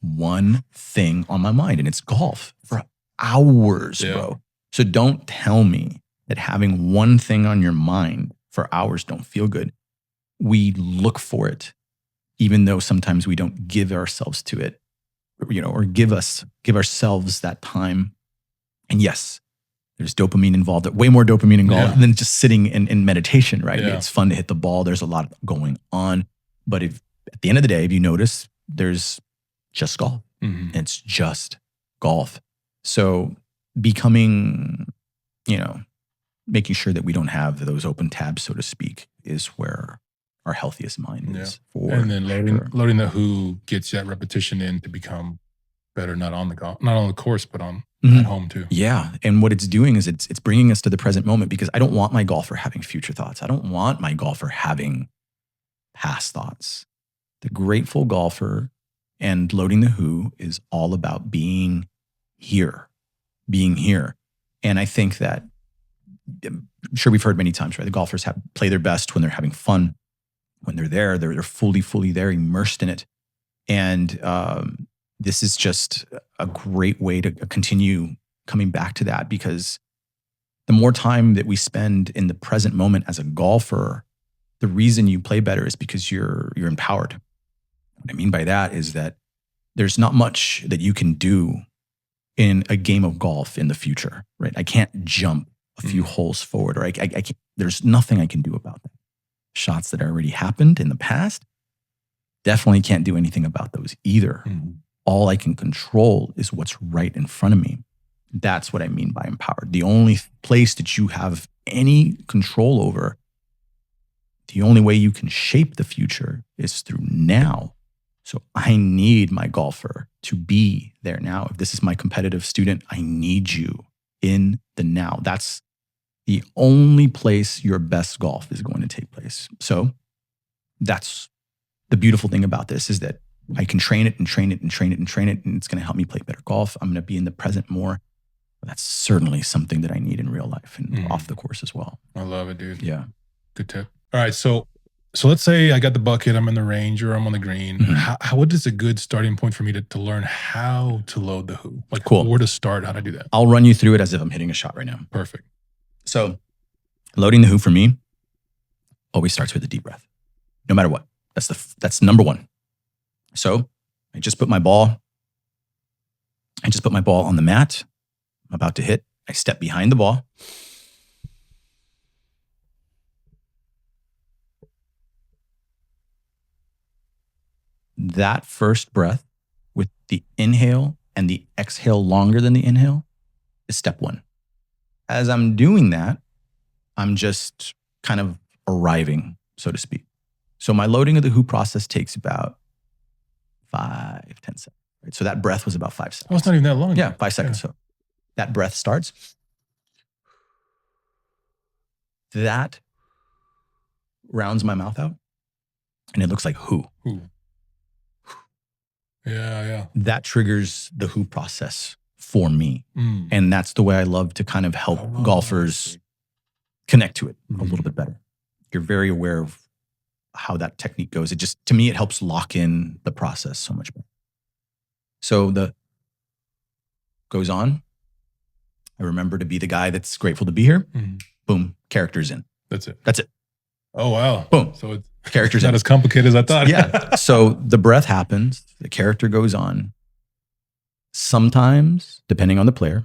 one thing on my mind, and it's golf for hours, bro. So don't tell me that having one thing on your mind for hours don't feel good. We look for it, even though sometimes we don't give ourselves to it, or give ourselves that time. And yes, there's dopamine involved, way more dopamine involved than just sitting in meditation, right? Yeah. It's fun to hit the ball. There's a lot going on. But if at the end of the day, if you notice, there's just golf. It's just golf. So becoming, making sure that we don't have those open tabs, so to speak, is where our healthiest mind is. And then loading the who gets that repetition in to become better, not on the course, but on at home too. Yeah. And what it's doing is it's bringing us to the present moment, because I don't want my golfer having future thoughts. I don't want my golfer having past thoughts. The grateful golfer and loading the who is all about being here. And I think that, I'm sure we've heard many times, right? The golfers play their best when they're having fun, when they're there, they're fully there, immersed in it. And this is just a great way to continue coming back to that, because the more time that we spend in the present moment as a golfer, the reason you play better is because you're empowered. What I mean by that is that there's not much that you can do in a game of golf in the future, right? I can't jump a few holes forward, or I can't, there's nothing I can do about that. Shots that already happened in the past, definitely can't do anything about those either. All I can control is what's right in front of me. That's what I mean by empowered. The only place that you have any control over, the only way you can shape the future is through now. So I need my golfer to be there now. If this is my competitive student, I need you in the now. That's the only place your best golf is going to take place. So that's the beautiful thing about this, is that I can train it and train it and train it and train it, and it's going to help me play better golf. I'm going to be in the present more. That's certainly something that I need in real life and off the course as well. I love it, dude. Yeah. Good tip. All right. So let's say I got the bucket, I'm in the range, or I'm on the green. What is a good starting point for me to learn how to load the who? Like, where to start, how to do that? I'll run you through it as if I'm hitting a shot right now. Perfect. So loading the who for me always starts with a deep breath, no matter what. That's number one. So I just put my ball on the mat. I'm about to hit. I step behind the ball. that first breath with the inhale and the exhale longer than the inhale is step one. As I'm doing that, I'm just kind of arriving, so to speak. So my loading of the who process takes about 5-10 seconds. Right? So that breath was about 5 seconds. Oh, it's not even that long. Yeah, 5 seconds. So that breath starts. That rounds my mouth out, and it looks like who. Yeah. That triggers the who process for me. And that's the way I love to kind of help golfers connect to it a little bit better. You're very aware of how that technique goes. It just, to me, it helps lock in the process so much better. So the goes on. I remember to be the guy that's grateful to be here. Boom, character's in. That's it. Oh, wow. Boom. So it's character's not as complicated as I thought. Yeah. So the breath happens. The character goes on. Sometimes, depending on the player,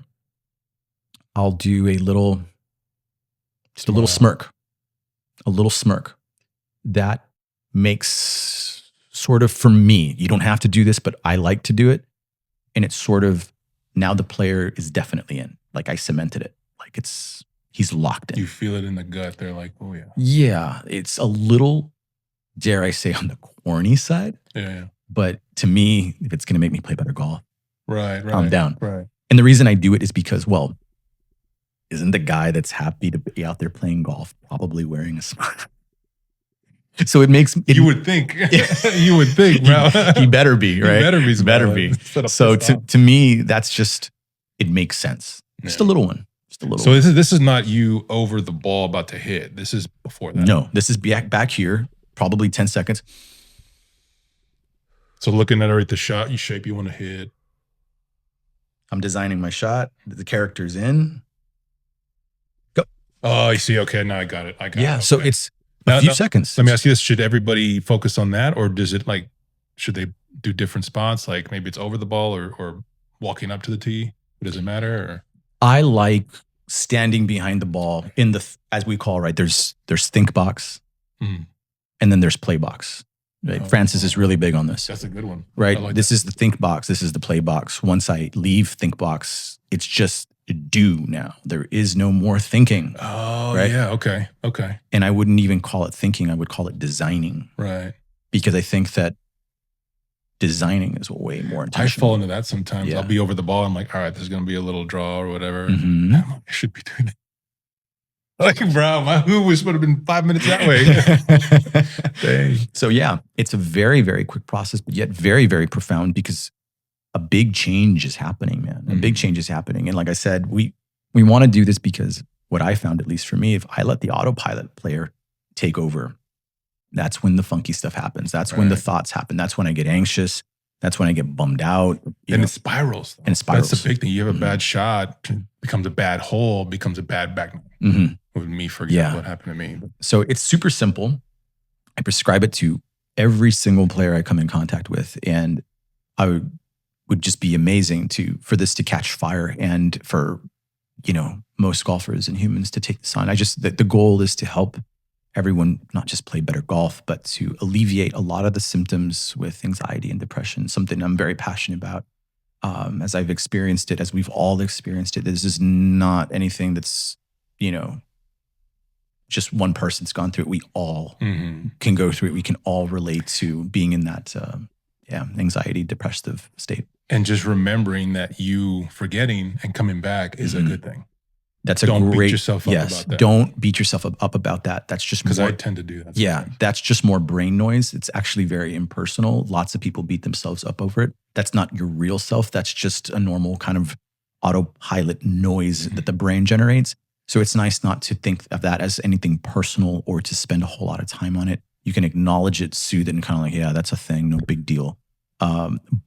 I'll do a little smirk. A little smirk. That makes sort of, for me, you don't have to do this, but I like to do it. And it's sort of, now the player is definitely in. Like I cemented it. Like he's locked in. You feel it in the gut. They're like, oh yeah. Yeah. It's a little, dare I say, on the corny side. Yeah. But to me, if it's going to make me play better golf, right. I'm down. Right. And the reason I do it is because, well, isn't the guy that's happy to be out there playing golf probably wearing a smile? So it makes it, you would think, you would think, bro. He better be, right? He better be. So to me, that's just, it makes sense. Just a little one. So this is not you over the ball about to hit. This is before that. No, this is back here, probably 10 seconds. So looking at the shot, you shape you want to hit. I'm designing my shot. The character's in. Go. Oh, I see. Okay, now I got it. Yeah, it. So it's a few seconds. Let me ask you this. Should everybody focus on that? Or does it should they do different spots? Like maybe it's over the ball or walking up to the tee? Does it matter? Or? I like standing behind the ball in the, as we call, right? There's think box and then there's play box. Right? Francis is really big on this. That's a good one. Right? This is the think box. This is the play box. Once I leave think box, it's just do now. There is no more thinking. Oh, right? Yeah. Okay. And I wouldn't even call it thinking. I would call it designing. Right. Because I think that designing is way more intentional. I fall into that sometimes. I'll be over the ball. I'm like, all right, there's going to be a little draw or whatever. I should be doing that. Like, bro, my who would have been 5 minutes that way. So yeah, it's a very, very quick process, but yet very, very profound because a big change is happening, man. A big change is happening. And like I said, we want to do this because what I found, at least for me, if I let the autopilot player take over, that's when the funky stuff happens. That's when the thoughts happen. That's when I get anxious. That's when I get bummed out. It spirals. And it spirals. That's the big thing. You have a bad shot, becomes a bad hole, becomes a bad back. With me, forget what happened to me. So it's super simple. I prescribe it to every single player I come in contact with. And I would just be amazing for this to catch fire and for, most golfers and humans to take this on. The goal is to help everyone not just play better golf, but to alleviate a lot of the symptoms with anxiety and depression, something I'm very passionate about. As I've experienced it, as we've all experienced it, this is not anything that's, just one person's gone through it. We all can go through it. We can all relate to being in that anxiety, depressive state. And just remembering that you forgetting and coming back is a good thing. That's Don't beat yourself up about that. Don't beat yourself up about that. That's just because I tend to do that. That's just more brain noise. It's actually very impersonal. Lots of people beat themselves up over it. That's not your real self. That's just a normal kind of autopilot noise that the brain generates. So it's nice not to think of that as anything personal or to spend a whole lot of time on it. You can acknowledge it, soothe it, and kind of like, yeah, that's a thing, no big deal.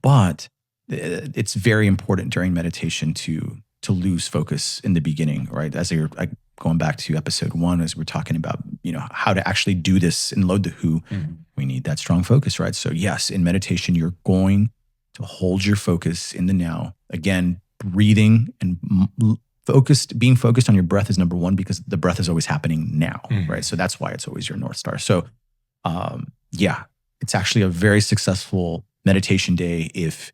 But it's very important during meditation to lose focus in the beginning, right? As you're going back to episode 1, as we're talking about, how to actually do this and load the who, we need that strong focus, right? So yes, in meditation, you're going to hold your focus in the now. Again, breathing and being focused on your breath is number 1 because the breath is always happening now, right? So that's why it's always your North Star. So it's actually a very successful meditation day if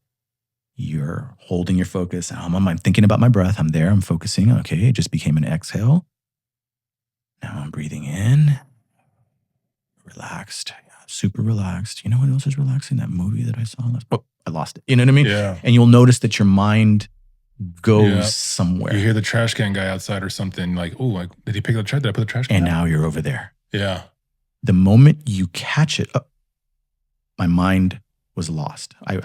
you're holding your focus. I'm thinking about my breath. I'm there. I'm focusing. Okay, it just became an exhale. Now I'm breathing in. Relaxed. Yeah, super relaxed. You know what else is relaxing? That movie that I saw. Oh, I lost it. You know what I mean? Yeah. And you'll notice that your mind goes somewhere. You hear the trash can guy outside or something like, oh, like, did he pick up the trash? Did I put the trash can And out? now you're over there. Yeah. The moment you catch it, my mind was lost. I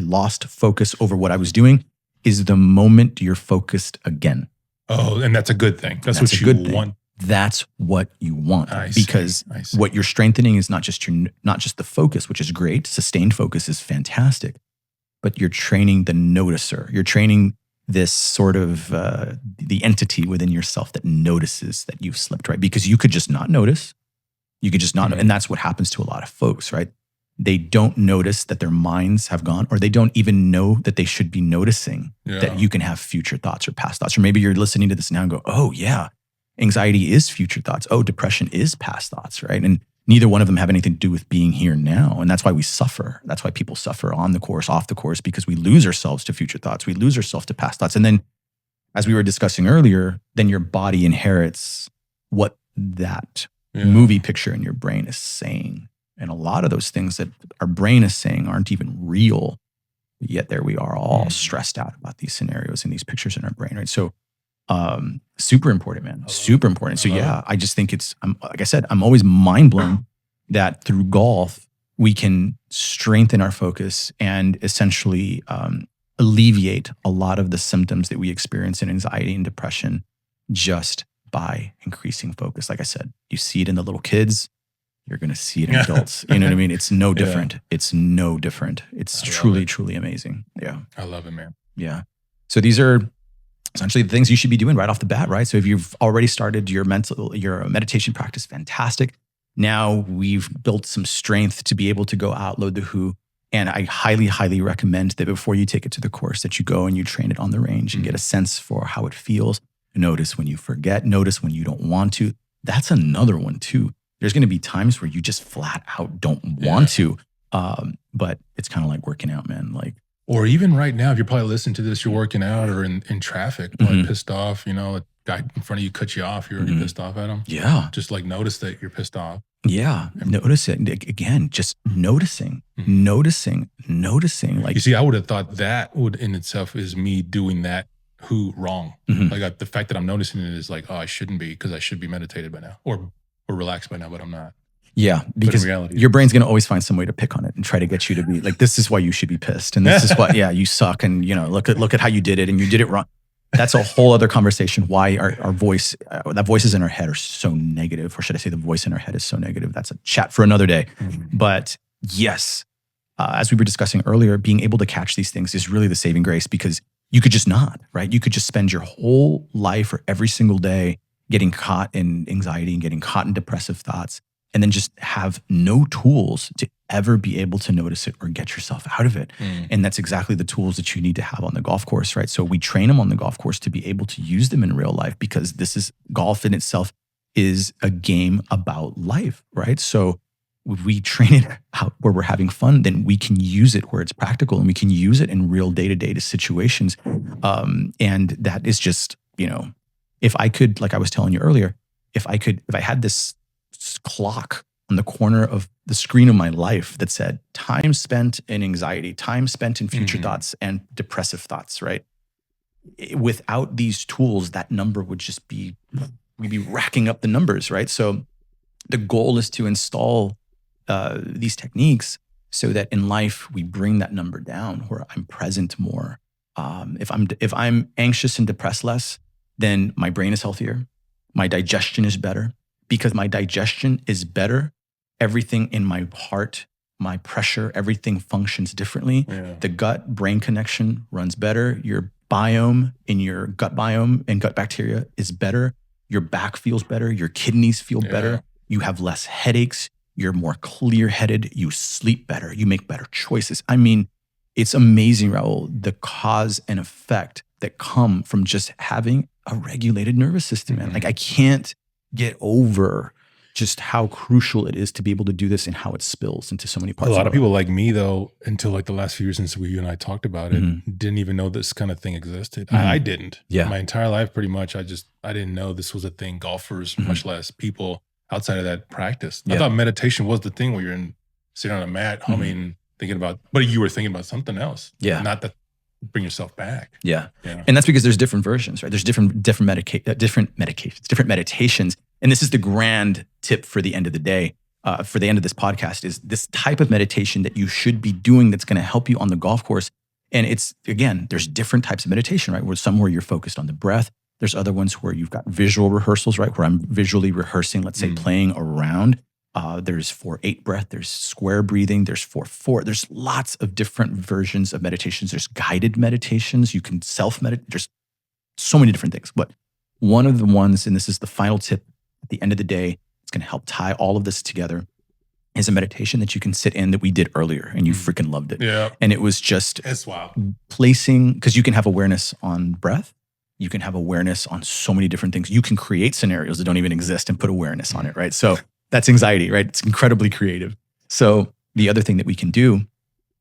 lost focus over what I was doing is the moment you're focused again. Oh, and that's a good thing. That's what you want. That's what you want. I because see. What you're strengthening is not just the focus, which is great. Sustained focus is fantastic, but you're training the noticer. You're training this sort of the entity within yourself that notices that you've slipped, right? Because you could just not notice. You could just not, and that's what happens to a lot of folks, right? They don't notice that their minds have gone, or they don't even know that they should be noticing that you can have future thoughts or past thoughts. Or maybe you're listening to this now and go, oh yeah, anxiety is future thoughts. Oh, depression is past thoughts, right? And neither one of them have anything to do with being here now. And that's why we suffer. That's why people suffer on the course, off the course, because we lose ourselves to future thoughts. We lose ourselves to past thoughts. And then, as we were discussing earlier, then your body inherits what that movie picture in your brain is saying. And a lot of those things that our brain is saying aren't even real. Yet there we are all stressed out about these scenarios and these pictures in our brain, right? So super important, man. Super important. So yeah, I just think like I said, I'm always mind blown that through golf, we can strengthen our focus and essentially alleviate a lot of the symptoms that we experience in anxiety and depression just by increasing focus. Like I said, you see it in the little kids, you're going to see it in adults. You know what I mean? It's no different. Yeah. It's no different. It's truly amazing. Yeah. I love it, man. Yeah. So these are essentially the things you should be doing right off the bat, right? So if you've already started your meditation practice, fantastic. Now we've built some strength to be able to go out, load the who. And I highly recommend that before you take it to the course, that you go and you train it on the range and get a sense for how it feels. Notice when you forget, notice when you don't want to. That's another one too. There's going to be times where you just flat out don't want to. But it's kind of like working out, man. Like, or even right now, if you're probably listening to this, you're working out or in traffic, like pissed off, you know, a guy in front of you cut you off, you're already pissed off at him. Yeah. Just like notice that you're pissed off. Yeah. Notice it. Again, just noticing. Like, you see, I would have thought that would in itself is me doing that wrong. Like the fact that I'm noticing it is like, oh, I shouldn't be, because I should be meditated by now or relaxed by now, but I'm not. Yeah, because your brain's going to always find some way to pick on it and try to get you to be like, this is why you should be pissed. And this is why, you suck. And, you know, look at how you did it and you did it wrong. That's a whole other conversation. Why our voice, that voices in our head are so negative, or should I say the voice in our head is so negative? That's a chat for another day. But yes, as we were discussing earlier, being able to catch these things is really the saving grace, because you could just not, right? You could just spend your whole life or every single day getting caught in anxiety and getting caught in depressive thoughts, and then just have no tools to ever be able to notice it or get yourself out of it. And that's exactly the tools that you need to have on the golf course, right? So we train them on the golf course to be able to use them in real life, because golf in itself is a game about life, right? So if we train it out where we're having fun, then we can use it where it's practical, and we can use it in real day-to-day situations. And that is just, you know, if I could, like I was telling you earlier, if I had this clock on the corner of the screen of my life that said time spent in anxiety, time spent in future thoughts and depressive thoughts, right? Without these tools, that number would just be, we'd be racking up the numbers, right? So the goal is to install these techniques so that in life we bring that number down, where I'm present more. If I'm anxious and depressed less, then my brain is healthier. My digestion is better. Because my digestion is better, everything in my heart, my pressure, everything functions differently. The gut-brain connection runs better. Your biome in your gut biome and gut bacteria is better. Your back feels better. Your kidneys feel better. You have less headaches. You're more clear-headed. You sleep better. You make better choices. I mean, it's amazing, Raul, the cause and effect that come from just having a regulated nervous system. Man. Like, I can't get over just how crucial it is to be able to do this and how it spills into so many parts. A lot of our people life. like me, though, until like the last few years since you and I talked about it, Mhm. didn't even know this kind of thing existed. Mhm. I didn't. Yeah. My entire life, pretty much, I didn't know this was a thing. Golfers, Mhm. much less people outside of that practice. I Yeah. thought meditation was the thing where you're sitting on a mat, Mhm. humming, thinking about, but you were thinking about something else. Yeah. Not that bring yourself back. Yeah. Yeah. And that's because there's different versions, right? There's different medications, different meditations. And this is the grand tip for the end of the day, for the end of this podcast, is this type of meditation that you should be doing that's going to help you on the golf course. And it's, again, there's different types of meditation, right? Where you're focused on the breath. There's other ones where you've got visual rehearsals, right? Where I'm visually rehearsing, let's say playing around. There's 4-8 breath, there's square breathing, there's 4-4. There's lots of different versions of meditations. There's guided meditations. You can self-meditate. There's so many different things. But one of the ones, and this is the final tip at the end of the day, it's going to help tie all of this together, is a meditation that you can sit in that we did earlier, and you freaking loved it. Yeah. And it was just It's wild. placing, because you can have awareness on breath. You can have awareness on so many different things. You can create scenarios that don't even exist and put awareness on it, right? So that's anxiety, right? It's incredibly creative. So the other thing that we can do,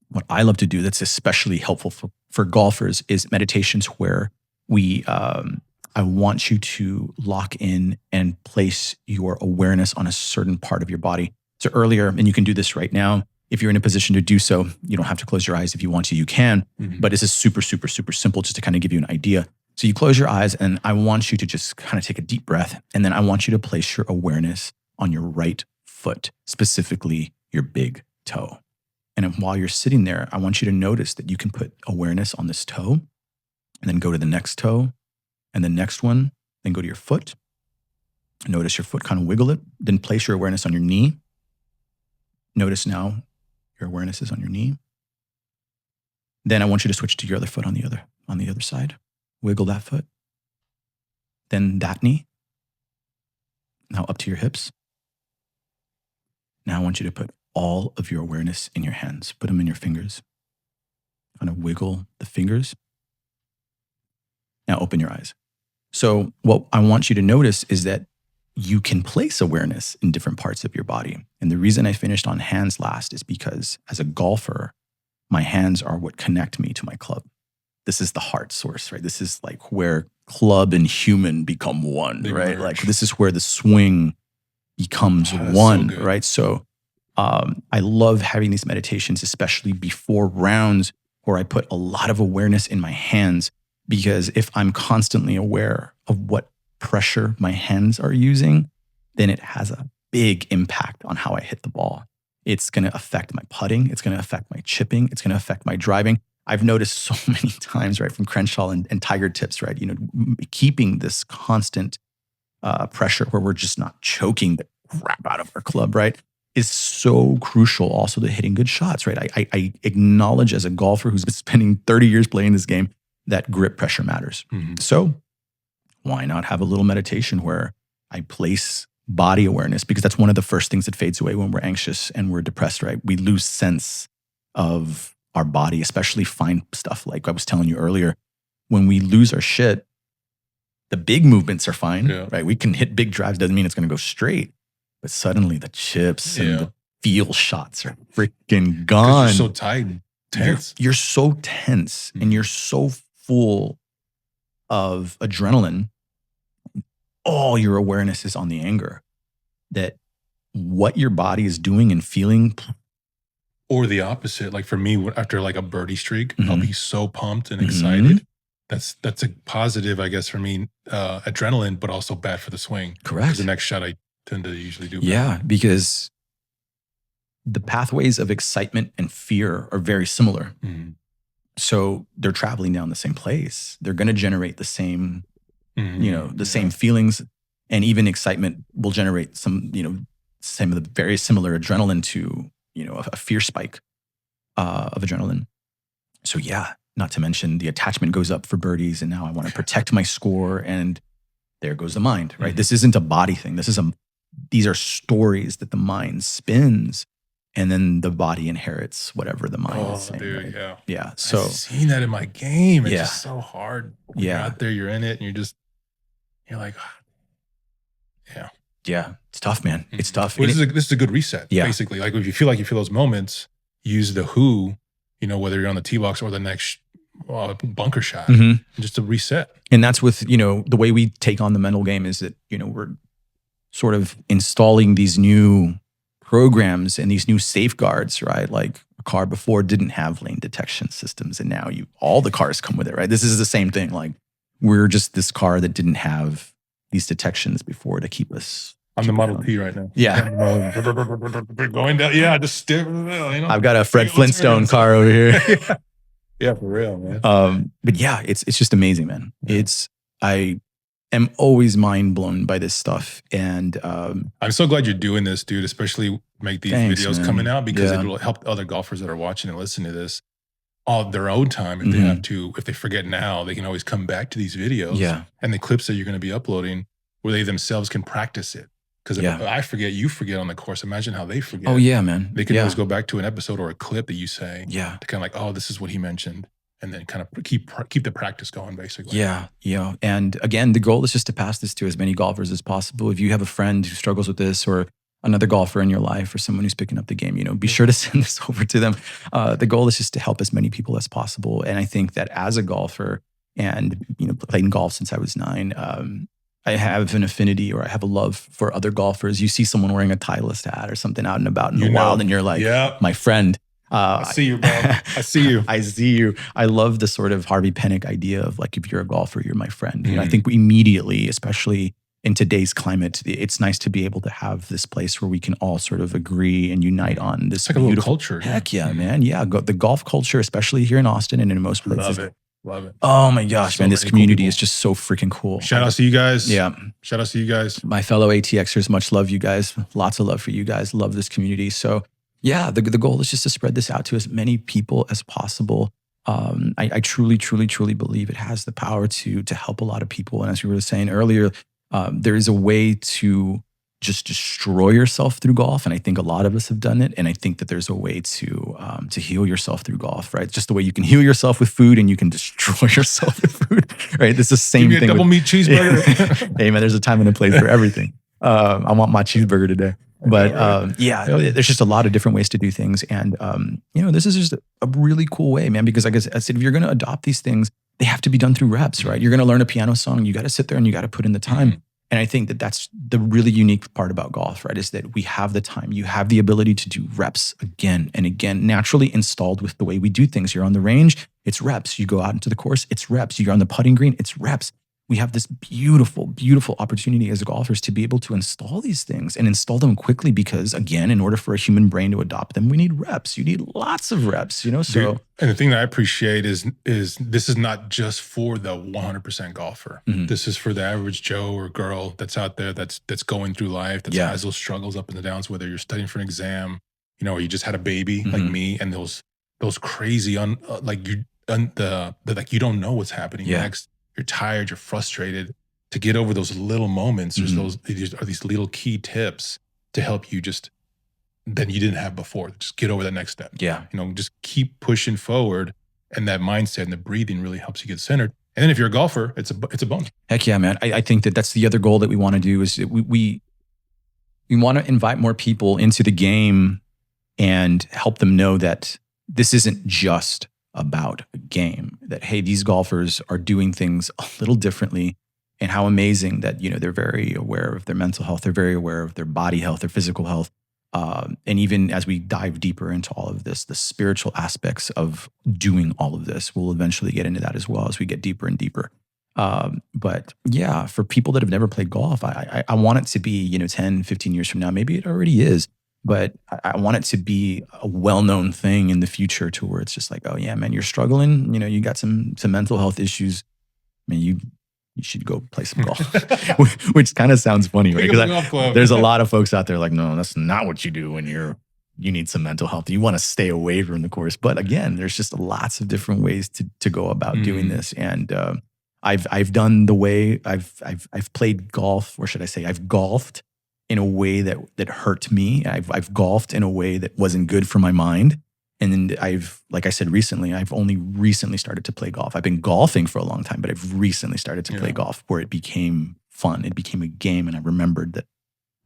what I love to do that's especially helpful for golfers, is meditations where I want you to lock in and place your awareness on a certain part of your body. So earlier, and you can do this right now, if you're in a position to do so, you don't have to close your eyes. If you want to, you can. But this is super, super, super simple, just to kind of give you an idea. So you close your eyes, and I want you to just kind of take a deep breath. And then I want you to place your awareness on your right foot, specifically your big toe. And while you're sitting there, I want you to notice that you can put awareness on this toe, and then go to the next toe, and the next one, then go to your foot. Notice your foot, kind of wiggle it. Then place your awareness on your knee. Notice now your awareness is on your knee. Then I want you to switch to your other foot on the other side. Wiggle that foot. Then that knee. Now up to your hips. Now I want you to put all of your awareness in your hands. Put them in your fingers. Kind of wiggle the fingers. Now open your eyes. So what I want you to notice is that you can place awareness in different parts of your body. And the reason I finished on hands last is because as a golfer, my hands are what connect me to my club. This is the heart source, right? This is like where club and human become one, right? Like this is where the swing becomes one, so right? So I love having these meditations, especially before rounds, where I put a lot of awareness in my hands, because if I'm constantly aware of what pressure my hands are using, then it has a big impact on how I hit the ball. It's going to affect my putting. It's going to affect my chipping. It's going to affect my driving. I've noticed so many times, right, from Crenshaw and Tiger Tips, right, keeping this constant pressure where we're just not choking the crap out of our club, right, is so crucial also to hitting good shots, right? I acknowledge as a golfer who's been spending 30 years playing this game that grip pressure matters. So why not have a little meditation where I place body awareness? Because that's one of the first things that fades away when we're anxious and we're depressed, right? We lose sense of our body, especially fine stuff. Like I was telling you earlier, when we lose our shit, the big movements are fine, right? We can hit big drives, doesn't mean it's going to go straight. But suddenly the chips and the feel shots are freaking gone. You're so tight, tense. You're so tense and you're so full of adrenaline. All your awareness is on the anger, that what your body is doing and feeling. Or the opposite. Like for me, after like a birdie streak, I'll be so pumped and excited. That's a positive, I guess, for me, adrenaline, but also bad for the swing. Correct. Because the next shot I tend to usually do better. Yeah, because the pathways of excitement and fear are very similar. So they're traveling down the same place. They're going to generate the same, the same feelings, and even excitement will generate some, some of the very similar adrenaline to, a fear spike of adrenaline. So yeah, not to mention the attachment goes up for birdies, and now I want to protect my score, and there goes the mind, right? This isn't a body thing. These are stories that the mind spins, and then the body inherits whatever the mind is saying. Dude, right? Yeah. So I've seen that in my game. It's just so hard. When you're Yeah. out there, you're in it, and you're like, Yeah. It's tough, man. It's tough. Well, this is a good reset. Yeah. Basically, like if you feel those moments, use the who, whether you're on the tee box or the next bunker shot, just to reset. And that's with, the way we take on the mental game is that, we're sort of installing these new programs and these new safeguards, right? Like a car before didn't have lane detection systems, and now all the cars come with it, right? This is the same thing. Like we're just this car that didn't have these detections before to keep us. I'm the Model T right now. Yeah. Going down. Yeah, just still, I've got a Fred Flintstone car over here. Yeah, for real, man. But yeah, it's just amazing, man. Yeah. I am always mind blown by this stuff. And I'm so glad you're doing this, dude, especially make these videos coming out, because it'll help other golfers that are watching and listening to this on their own time. If they have to, if they forget now, they can always come back to these videos and the clips that you're going to be uploading where they themselves can practice it. Because if I forget, you forget on the course. Imagine how they forget. Oh, yeah, man. They can always go back to an episode or a clip that you say. Yeah. To kind of like, oh, this is what he mentioned. And then kind of keep the practice going, basically. Yeah. And again, the goal is just to pass this to as many golfers as possible. If you have a friend who struggles with this, or another golfer in your life, or someone who's picking up the game, be sure to send this over to them. The goal is just to help as many people as possible. And I think that as a golfer, and played golf since I was 9, I have an affinity, or I have a love for other golfers. You see someone wearing a Titleist hat or something out and about in the wild, and you're like, my friend. I see you, bro. I see you. I see you. I love the sort of Harvey Penick idea of like, if you're a golfer, you're my friend. I think we immediately, especially in today's climate, it's nice to be able to have this place where we can all sort of agree and unite on this like beautiful culture. Heck yeah, man. Yeah, the golf culture, especially here in Austin and in most places. Love it. Oh my gosh, man. This community is just so freaking cool. Shout out to you guys. Yeah. Shout out to you guys. My fellow ATXers, much love, you guys. Lots of love for you guys. Love this community. So yeah, the goal is just to spread this out to as many people as possible. I truly, truly, truly believe it has the power to help a lot of people. And as we were saying earlier, there is a way to just destroy yourself through golf. And I think a lot of us have done it. And I think that there's a way to heal yourself through golf, right? Just the way you can heal yourself with food, and you can destroy yourself with food, right? This is the same thing. Give me a double meat cheeseburger. Hey man, there's a time and a place for everything. I want my cheeseburger today. But there's just a lot of different ways to do things. And, this is just a really cool way, man, because like I said, if you're going to adopt these things, they have to be done through reps, right? You're going to learn a piano song. You got to sit there and you got to put in the time. And I think that that's the really unique part about golf, right? Is that we have the time. You have the ability to do reps again and again, naturally installed with the way we do things. You're on the range, it's reps. You go out into the course, it's reps. You're on the putting green, it's reps. We have this beautiful, beautiful opportunity as golfers to be able to install these things and install them quickly, because again, in order for a human brain to adopt them, we need reps. You need lots of reps, so. Dude, and the thing that I appreciate is this is not just for the 100% golfer. This is for the average Joe or girl that's out there that's going through life, that has those struggles, up and downs, whether you're studying for an exam, or you just had a baby like me, and those crazy you don't know what's happening next. You're tired, you're frustrated. To get over those little moments, these little key tips to help you that you didn't have before. Just get over that next step. Yeah. Just keep pushing forward, and that mindset and the breathing really helps you get centered. And then if you're a golfer, it's a bonus. Heck yeah, man. I think that's the other goal that we want to do, is that we want to invite more people into the game and help them know that this isn't just about a game, that, hey, these golfers are doing things a little differently, and how amazing that, they're very aware of their mental health. They're very aware of their body health, their physical health. And even as we dive deeper into all of this, the spiritual aspects of doing all of this, we'll eventually get into that as well as we get deeper and deeper. But yeah, for people that have never played golf, I want it to be, 10, 15 years from now, maybe it already is, but I want it to be a well-known thing in the future, to where it's just like, oh yeah, man, you're struggling. You got some mental health issues. I mean, you should go play some golf, which kind of sounds funny, right? Because there's a lot of folks out there like, no, that's not what you do when you need some mental health. You want to stay away from the course. But again, there's just lots of different ways to go about doing this. And I've done the way I've played golf, or should I say, I've golfed in a way that hurt me. I've golfed in a way that wasn't good for my mind. And then like I said recently, I've only recently started to play golf. I've been golfing for a long time, but I've recently started to play golf, where it became fun. It became a game. And I remembered that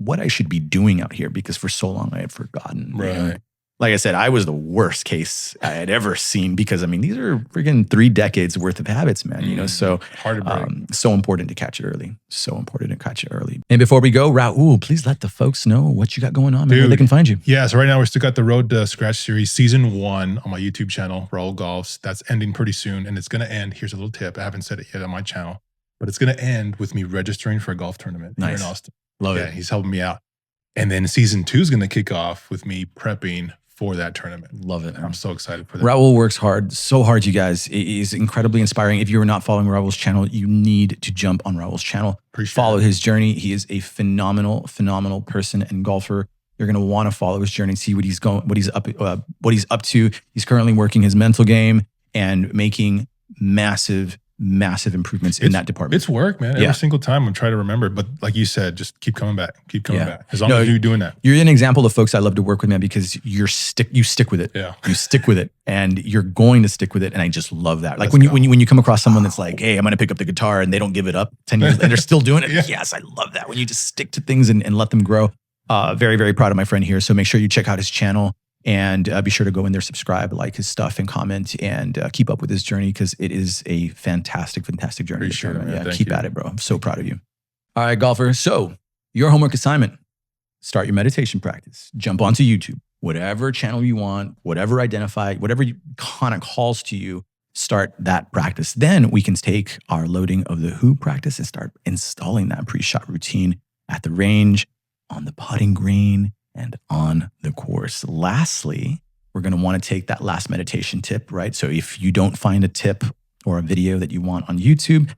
what I should be doing out here, because for so long I had forgotten. Right. You know? Like I said, I was the worst case I had ever seen, because I mean, these are freaking 3 decades worth of habits, man, you know? So hard to break. so important to catch it early. So important to catch it early. And before we go, Raul, please let the folks know what you got going on, man, where they can find you. Yeah, so right now we're still got the Road to Scratch series, season 1 on my YouTube channel, Raul Golfs. That's ending pretty soon, and it's going to end. Here's a little tip. I haven't said it yet on my channel, but it's going to end with me registering for a golf tournament here in Austin. Love it. Yeah, he's helping me out. And then season 2 is going to kick off with me prepping for that tournament. Love it. I'm so excited for that. Raul works hard, so hard, you guys. It is incredibly inspiring. If you are not following Raul's channel, you need to jump on Raul's channel. Follow his journey. He is a phenomenal person and golfer. You're going to want to follow his journey and see what he's up to. He's currently working his mental game and making massive improvements in that department. It's work, man. Every single time I'm trying to remember, but like you said, just keep coming back. Keep coming back. As long as you're doing that. You're an example of folks I love to work with, man, because you stick with it. Yeah. You stick with it, and you're going to stick with it. And I just love that. Like when you come across someone that's like, hey, I'm going to pick up the guitar, and they don't give it up 10 years and they're still doing it. Yes, I love that. When you just stick to things and let them grow. Very, very proud of my friend here. So make sure you check out his channel. And be sure to go in there, subscribe, like his stuff, and comment, and keep up with his journey, because it is a fantastic journey. Appreciate it, man. Keep at it, bro. I'm so proud of you. All right, golfer. So your homework assignment, start your meditation practice. Jump onto YouTube, whatever channel you want, whatever kind of calls to you, start that practice. Then we can take our loading of the Who practice and start installing that pre-shot routine at the range, on the putting green, and on the course. Lastly, we're going to want to take that last meditation tip, right? So if you don't find a tip or a video that you want on YouTube,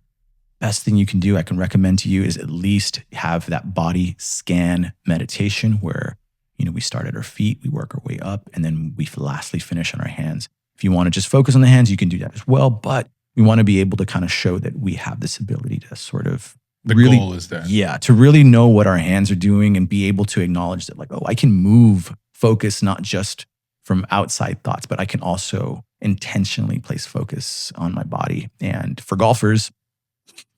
best thing you can do, I can recommend to you, is at least have that body scan meditation where, you know, we start at our feet, we work our way up, and then we lastly finish on our hands. If you want to just focus on the hands, you can do that as well. But we want to be able to kind of show that we have this ability to sort of The goal is that. Yeah, to really know what our hands are doing and be able to acknowledge that, like, oh, I can move focus not just from outside thoughts, but I can also intentionally place focus on my body. And for golfers,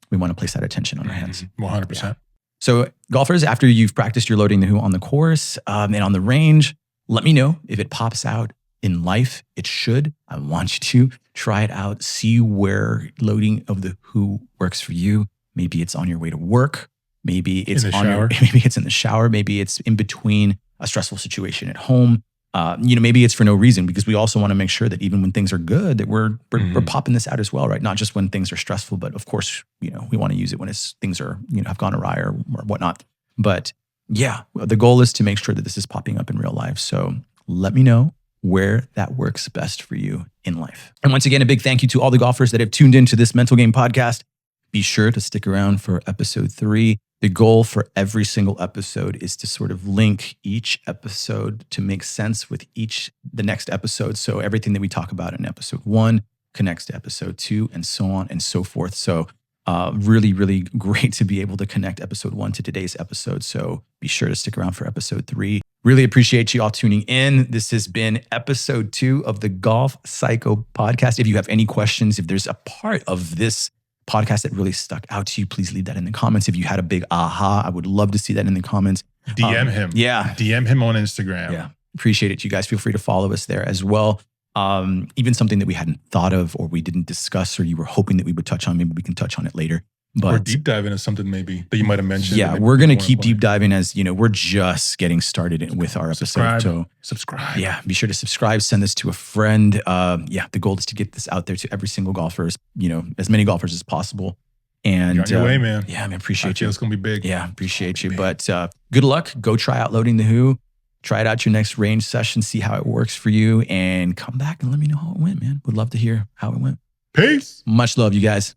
we want to place that attention on our hands. 100%. Yeah. So golfers, after you've practiced your loading the Who on the course and on the range, let me know if it pops out in life. It should. I want you to try it out, see where loading of the Who works for you. Maybe it's on your way to work. Maybe it's maybe it's in the shower. Maybe it's in between a stressful situation at home. Maybe it's for no reason, because we also want to make sure that even when things are good, that we're popping this out as well, right? Not just when things are stressful, but of course, we want to use it when things are, have gone awry or whatnot. But yeah, the goal is to make sure that this is popping up in real life. So let me know where that works best for you in life. And once again, a big thank you to all the golfers that have tuned into this Mental Game podcast. Be sure to stick around for episode 3. The goal for every single episode is to sort of link each episode to make sense with the next episode. So everything that we talk about in episode 1 connects to episode 2, and so on and so forth. So really, really great to be able to connect episode 1 to today's episode. So be sure to stick around for episode 3. Really appreciate you all tuning in. This has been episode 2 of the Golf Psycho podcast. If you have any questions, if there's a part of this podcast that really stuck out to you, please leave that in the comments. If you had a big aha, I would love to see that in the comments. DM him. Yeah. DM him on Instagram. Yeah. Appreciate it. You guys feel free to follow us there as well. Even something that we hadn't thought of or we didn't discuss or you were hoping that we would touch on, maybe we can touch on it later. But or deep dive into something maybe that you might have mentioned. Yeah, we're going to keep deep diving as, we're just getting started with our episode. So subscribe. Yeah, be sure to subscribe, send this to a friend. The goal is to get this out there to every single golfer, as many golfers as possible. And you're on your way, man. Yeah, man, appreciate you. It's going to be big. Yeah, appreciate you. But good luck. Go try out loading the Who. Try it out your next range session, see how it works for you, and come back and let me know how it went, man. Would love to hear how it went. Peace. Much love, you guys.